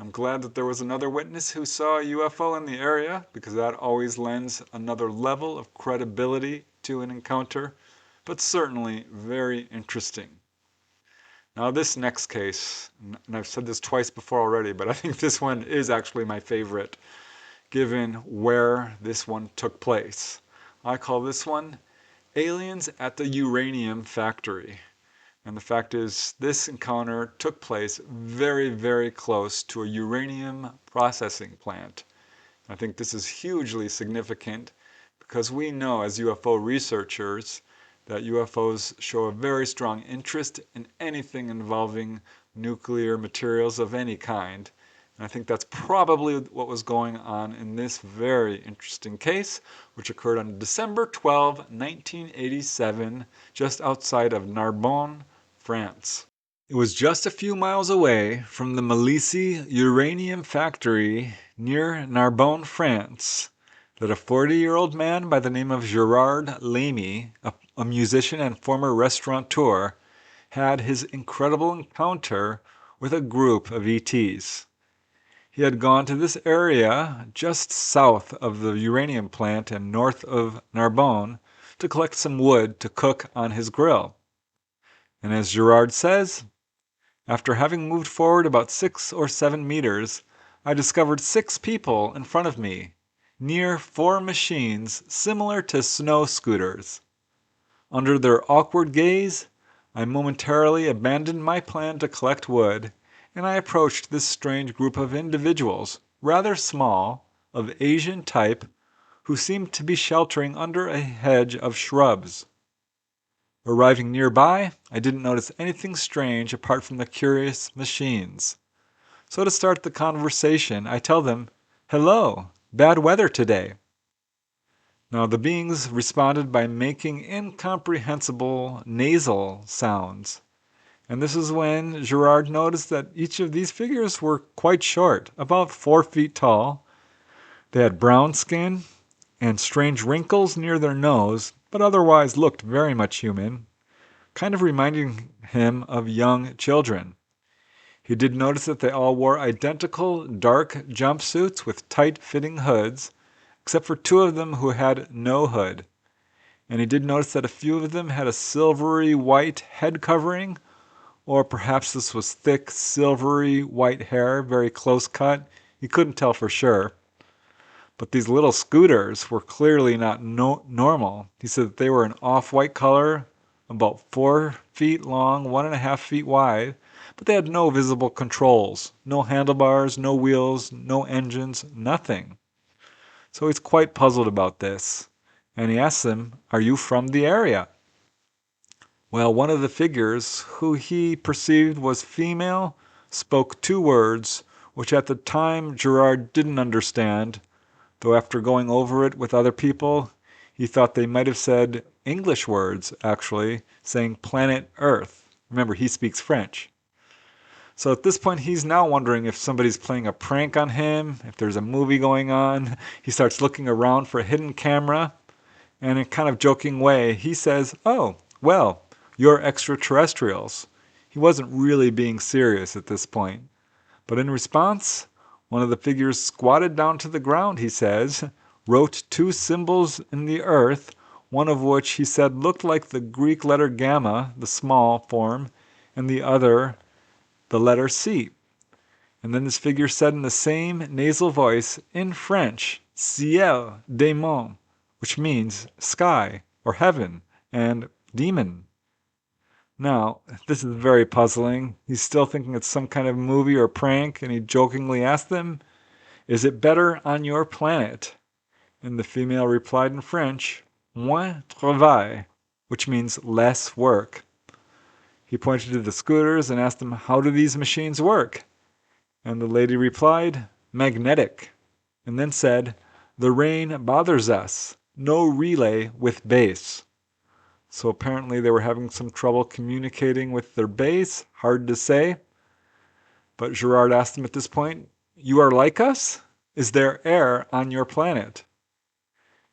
I'm glad that there was another witness who saw a UFO in the area, because that always lends another level of credibility to an encounter, but certainly very interesting. Now this next case, and I've said this twice before already, but I think this one is actually my favorite, given where this one took place. I call this one Aliens at the Uranium Factory. And the fact is, this encounter took place very, very close to a uranium processing plant. I think this is hugely significant because we know as UFO researchers that UFOs show a very strong interest in anything involving nuclear materials of any kind. And I think that's probably what was going on in this very interesting case, which occurred on December 12, 1987, just outside of Narbonne, France. It was just a few miles away from the Malisi uranium factory near Narbonne, France, that a 40-year-old man by the name of Gerard Lamy, a musician and former restaurateur, had his incredible encounter with a group of ETs. He had gone to this area just south of the uranium plant and north of Narbonne to collect some wood to cook on his grill. And as Gerard says, after having moved forward about 6 or 7 meters, I discovered 6 people in front of me, near 4 machines similar to snow scooters. Under their awkward gaze, I momentarily abandoned my plan to collect wood, and I approached this strange group of individuals, rather small, of Asian type, who seemed to be sheltering under a hedge of shrubs. Arriving nearby, I didn't notice anything strange apart from the curious machines. So to start the conversation, I tell them, "Hello, bad weather today." Now the beings responded by making incomprehensible nasal sounds. And this is when Gerard noticed that each of these figures were quite short, about 4 feet tall. They had brown skin and strange wrinkles near their nose, but otherwise looked very much human, kind of reminding him of young children. He did notice that they all wore identical dark jumpsuits with tight-fitting hoods, except for 2 of them who had no hood. And he did notice that a few of them had a silvery white head covering, or perhaps this was thick, silvery white hair, very close cut. He couldn't tell for sure. But these little scooters were clearly not normal. He said that they were an off-white color, about 4 feet long, 1.5 feet wide, but they had no visible controls, no handlebars, no wheels, no engines, nothing. So he's quite puzzled about this, and he asks them, "Are you from the area?" Well, one of the figures, who he perceived was female, spoke 2 words, which at the time Gerard didn't understand, though after going over it with other people, he thought they might have said English words, actually, saying planet Earth. Remember, he speaks French. So at this point, he's now wondering if somebody's playing a prank on him, if there's a movie going on. He starts looking around for a hidden camera, and in a kind of joking way, he says, "Oh, well, you're extraterrestrials." He wasn't really being serious at this point. But in response, one of the figures squatted down to the ground, he says, wrote 2 symbols in the earth, one of which he said looked like the Greek letter gamma, the small form, and the other the letter C. And then this figure said in the same nasal voice, in French, ciel, démon, which means sky or heaven, and demon. Now, this is very puzzling. He's still thinking it's some kind of movie or prank, and he jokingly asked them, "Is it better on your planet?" And the female replied in French, "Moins travail," which means less work. He pointed to the scooters and asked them, "How do these machines work?" And the lady replied, "Magnetic," and then said, "The rain bothers us. no relay with base. So apparently they were having some trouble communicating with their base. Hard to say. But Gerard asked them at this point, "You are like us? Is there air on your planet?"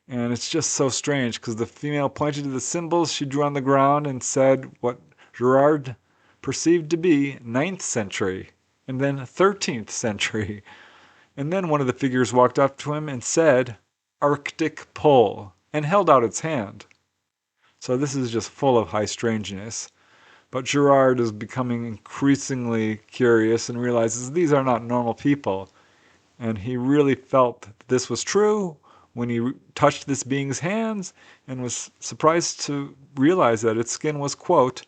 And it's just so strange because the female pointed to the symbols she drew on the ground and said what Gerard perceived to be 9th century and then 13th century. And then one of the figures walked up to him and said, "Arctic Pole," and held out its hand. So this is just full of high strangeness. But Gerard is becoming increasingly curious and realizes these are not normal people. And he really felt that this was true when he touched this being's hands and was surprised to realize that its skin was, quote,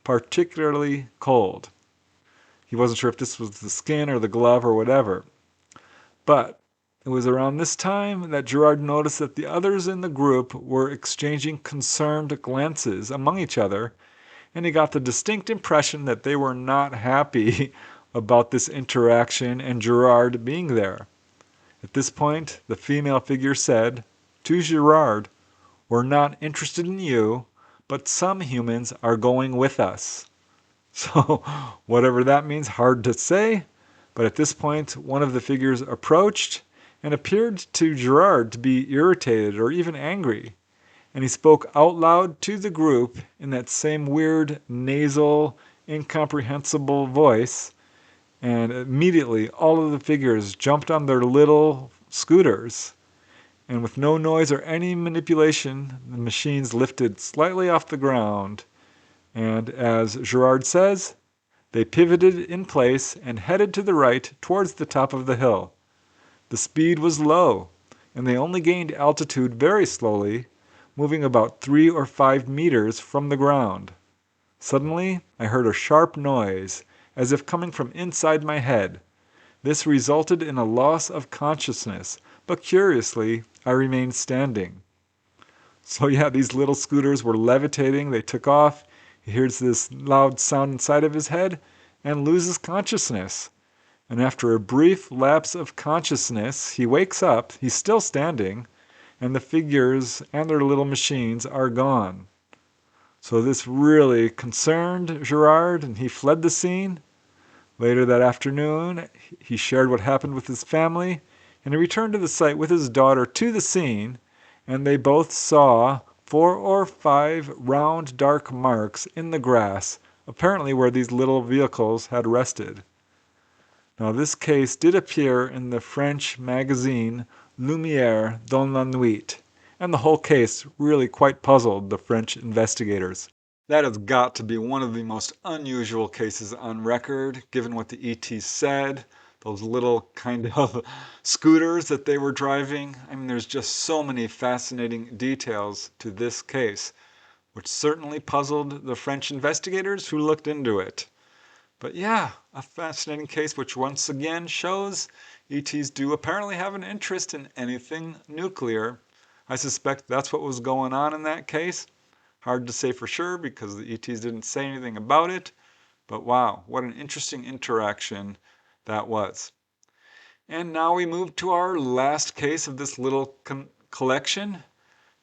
particularly cold. He wasn't sure if this was the skin or the glove or whatever. But it was around this time that Gerard noticed that the others in the group were exchanging concerned glances among each other, and he got the distinct impression that they were not happy about this interaction and Gerard being there. At this point, the female figure said to Gerard, "We're not interested in you, but some humans are going with us." So, whatever that means, hard to say. But at this point, one of the figures approached and appeared to Gerard to be irritated or even angry. And he spoke out loud to the group in that same weird, nasal, incomprehensible voice. And immediately, all of the figures jumped on their little scooters. And with no noise or any manipulation, the machines lifted slightly off the ground. And as Gerard says, they pivoted in place and headed to the right towards the top of the hill. The speed was low, and they only gained altitude very slowly, moving about 3 or 5 meters from the ground. Suddenly, I heard a sharp noise, as if coming from inside my head. This resulted in a loss of consciousness, but curiously, I remained standing. So yeah, these little scooters were levitating, they took off. He hears this loud sound inside of his head and loses consciousness. And after a brief lapse of consciousness, he wakes up, he's still standing, and the figures and their little machines are gone. So this really concerned Gerard, and he fled the scene. Later that afternoon, he shared what happened with his family, and he returned to the site with his daughter to the scene, and they both saw 4 or 5 round dark marks in the grass, apparently where these little vehicles had rested. Now this case did appear in the French magazine Lumière dans la Nuit, and the whole case really quite puzzled the French investigators. That has got to be one of the most unusual cases on record, given what the ETs said, those little kind of scooters that they were driving. I mean, there's just so many fascinating details to this case, which certainly puzzled the French investigators who looked into it. But yeah, a fascinating case which once again shows ETs do apparently have an interest in anything nuclear. I suspect that's what was going on in that case. Hard to say for sure because the ETs didn't say anything about it. But wow, what an interesting interaction that was. And now we move to our last case of this little collection.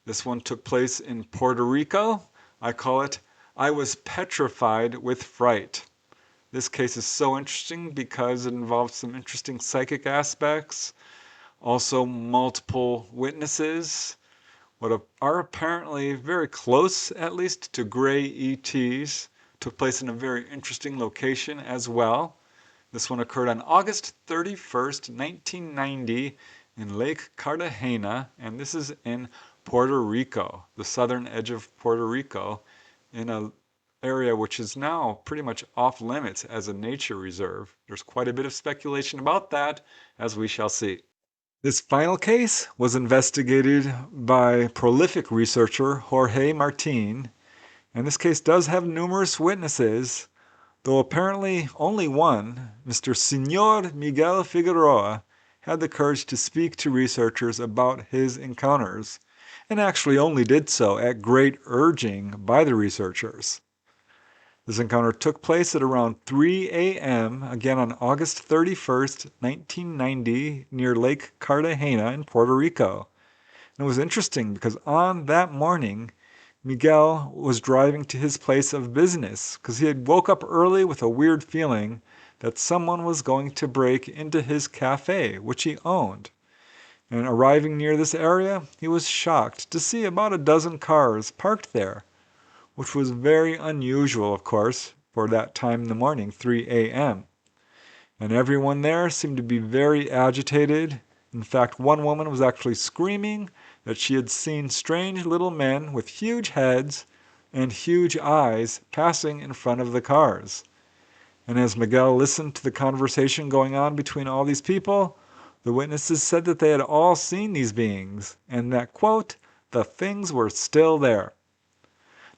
This one took place in Puerto Rico. I call it, "I was petrified with fright." This case is so interesting because it involves some interesting psychic aspects, also multiple witnesses, what are apparently very close, at least, to gray ETs, took place in a very interesting location as well. This one occurred on August 31st, 1990 in Lake Cartagena, and this is in Puerto Rico, the southern edge of Puerto Rico, in an area which is now pretty much off limits as a nature reserve. There's quite a bit of speculation about that, as we shall see. This final case was investigated by prolific researcher Jorge Martin, and this case does have numerous witnesses, though apparently only one, Mr. Señor Miguel Figueroa, had the courage to speak to researchers about his encounters, and actually only did so at great urging by the researchers. This encounter took place at around 3 a.m., again on August 31st, 1990, near Lake Cartagena in Puerto Rico. And it was interesting because on that morning, Miguel was driving to his place of business because he had woke up early with a weird feeling that someone was going to break into his cafe, which he owned. And arriving near this area, he was shocked to see about a dozen cars parked there, which was very unusual, of course, for that time in the morning, 3 a.m. And everyone there seemed to be very agitated. In fact, one woman was actually screaming that she had seen strange little men with huge heads and huge eyes passing in front of the cars. And as Miguel listened to the conversation going on between all these people, the witnesses said that they had all seen these beings, and that, quote, the things were still there.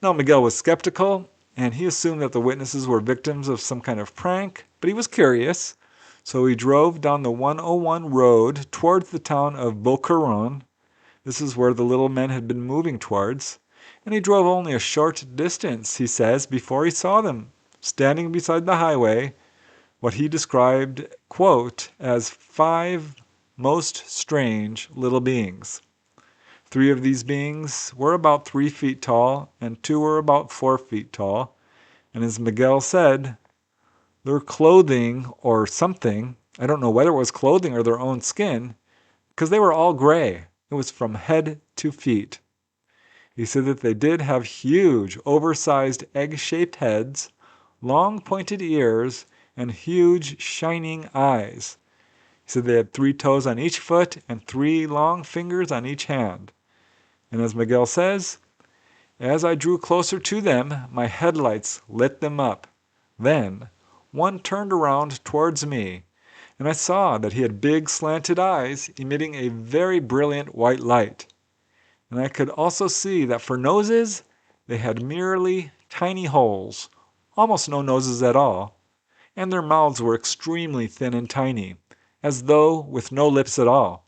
Now Miguel was skeptical, and he assumed that the witnesses were victims of some kind of prank, but he was curious, so he drove down the 101 road towards the town of Boquerón. This is where the little men had been moving towards, and he drove only a short distance, he says, before he saw them, standing beside the highway, what he described, quote, as 5 most strange little beings. 3 of these beings were about 3 feet tall, and 2 were about 4 feet tall. And as Miguel said, their clothing or something, I don't know whether it was clothing or their own skin, because they were all gray. It was from head to feet. He said that they did have huge, oversized egg-shaped heads, long pointed ears, and huge shining eyes. He said they had 3 toes on each foot and 3 long fingers on each hand. And as Miguel says, as I drew closer to them, my headlights lit them up. Then one turned around towards me, and I saw that he had big slanted eyes emitting a very brilliant white light. And I could also see that for noses, they had merely tiny holes, almost no noses at all, and their mouths were extremely thin and tiny, as though with no lips at all.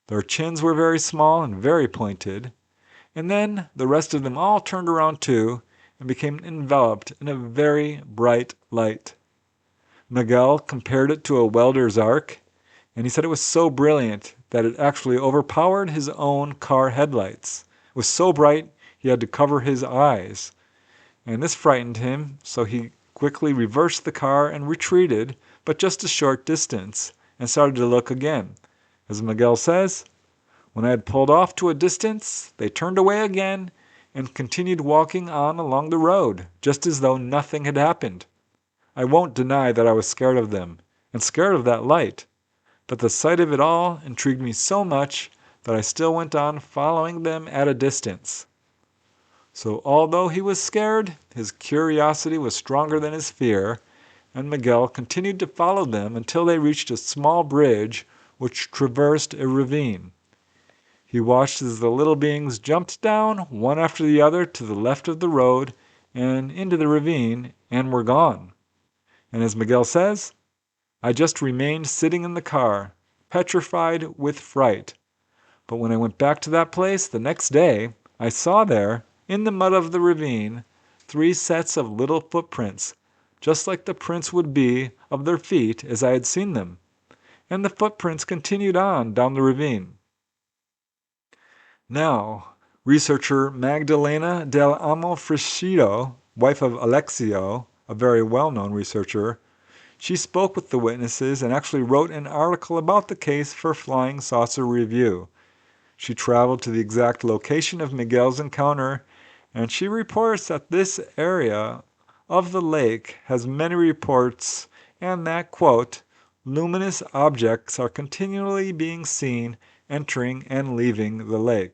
Their chins were very small and very pointed, and then the rest of them all turned around too and became enveloped in a very bright light. Miguel compared it to a welder's arc, and he said it was so brilliant that it actually overpowered his own car headlights. It was so bright he had to cover his eyes, and this frightened him, so he quickly reversed the car and retreated, but just a short distance, and started to look again. As Miguel says, when I had pulled off to a distance, they turned away again and continued walking on along the road, just as though nothing had happened. I won't deny that I was scared of them, and scared of that light, but the sight of it all intrigued me so much that I still went on following them at a distance. So although he was scared, his curiosity was stronger than his fear, and Miguel continued to follow them until they reached a small bridge which traversed a ravine. He watched as the little beings jumped down, one after the other, to the left of the road and into the ravine, and were gone. And as Miguel says, I just remained sitting in the car, petrified with fright. But when I went back to that place the next day, I saw there, in the mud of the ravine, 3 sets of little footprints, just like the prints would be of their feet as I had seen them. And the footprints continued on down the ravine. Now, researcher Magdalena del Amo Frischido, wife of Alexio, a very well-known researcher, she spoke with the witnesses and actually wrote an article about the case for Flying Saucer Review. She traveled to the exact location of Miguel's encounter, and she reports that this area of the lake has many reports and that, quote, luminous objects are continually being seen entering and leaving the lake.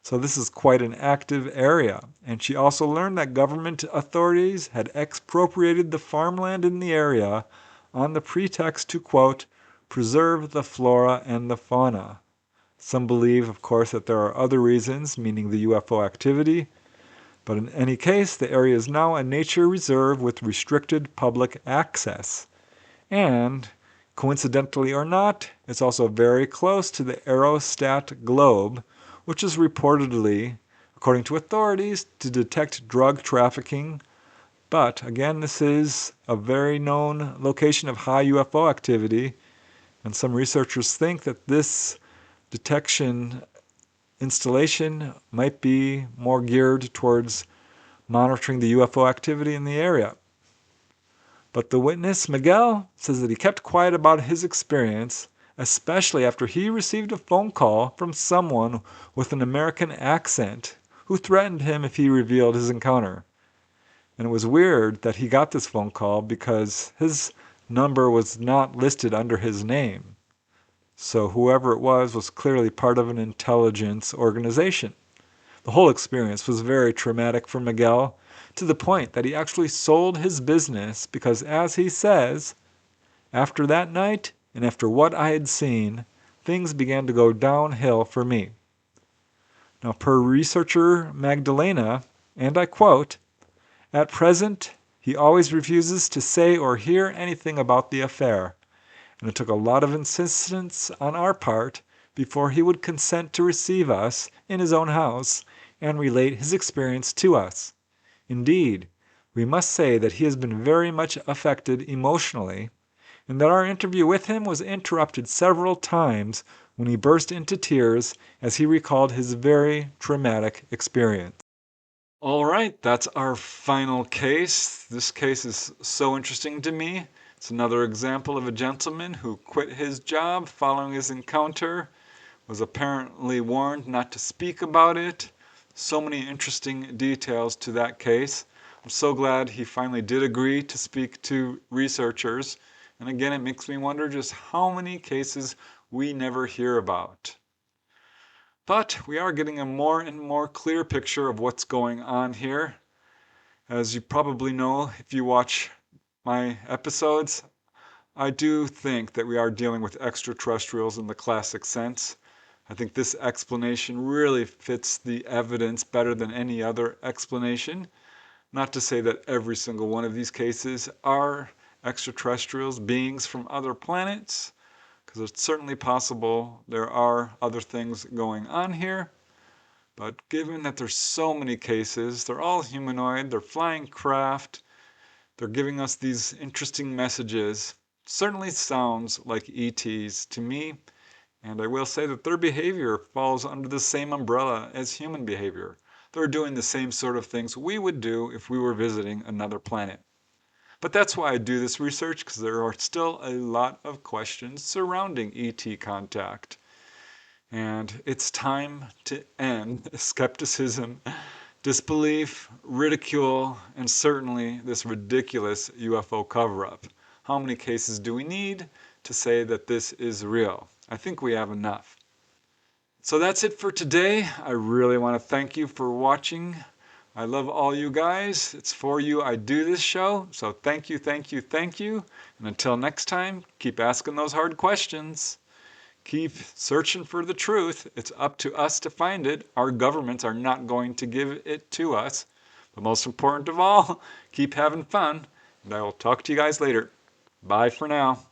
So this is quite an active area. And she also learned that government authorities had expropriated the farmland in the area on the pretext to, quote, preserve the flora and the fauna. Some believe, of course, that there are other reasons, meaning the UFO activity. But in any case, the area is now a nature reserve with restricted public access. And, coincidentally or not, it's also very close to the Aerostat globe, which is reportedly, according to authorities, to detect drug trafficking. But again, this is a very known location of high UFO activity, and some researchers think that this detection installation might be more geared towards monitoring the UFO activity in the area. But the witness, Miguel, says that he kept quiet about his experience, especially after he received a phone call from someone with an American accent who threatened him if he revealed his encounter. And it was weird that he got this phone call because his number was not listed under his name. So whoever it was clearly part of an intelligence organization. The whole experience was very traumatic for Miguel, to the point that he actually sold his business because, as he says, after that night and after what I had seen, things began to go downhill for me. Now, per researcher Magdalena, and I quote, "At present, he always refuses to say or hear anything about the affair, and it took a lot of insistence on our part before he would consent to receive us in his own house and relate his experience to us. Indeed, we must say that he has been very much affected emotionally, and that our interview with him was interrupted several times when he burst into tears as he recalled his very traumatic experience." All right, that's our final case. This case is so interesting to me. It's another example of a gentleman who quit his job following his encounter, was apparently warned not to speak about it. So many interesting details to that case. I'm so glad he finally did agree to speak to researchers. And again, it makes me wonder just how many cases we never hear about. But we are getting a more and more clear picture of what's going on here. As you probably know, if you watch my episodes, I do think that we are dealing with extraterrestrials in the classic sense. I think this explanation really fits the evidence better than any other explanation. Not to say that every single one of these cases are extraterrestrials, beings from other planets, because it's certainly possible there are other things going on here. But given that there's so many cases, they're all humanoid, they're flying craft, they're giving us these interesting messages, it certainly sounds like ETs to me. And I will say that their behavior falls under the same umbrella as human behavior. They're doing the same sort of things we would do if we were visiting another planet. But that's why I do this research, because there are still a lot of questions surrounding ET contact. And it's time to end skepticism, disbelief, ridicule, and certainly this ridiculous UFO cover-up. How many cases do we need to say that this is real? I think we have enough. So that's it for today. I really want to thank you for watching. I love all you guys. It's for you I do this show. So thank you, thank you, thank you. And until next time, keep asking those hard questions. Keep searching for the truth. It's up to us to find it. Our governments are not going to give it to us. But most important of all, keep having fun. And I will talk to you guys later. Bye for now.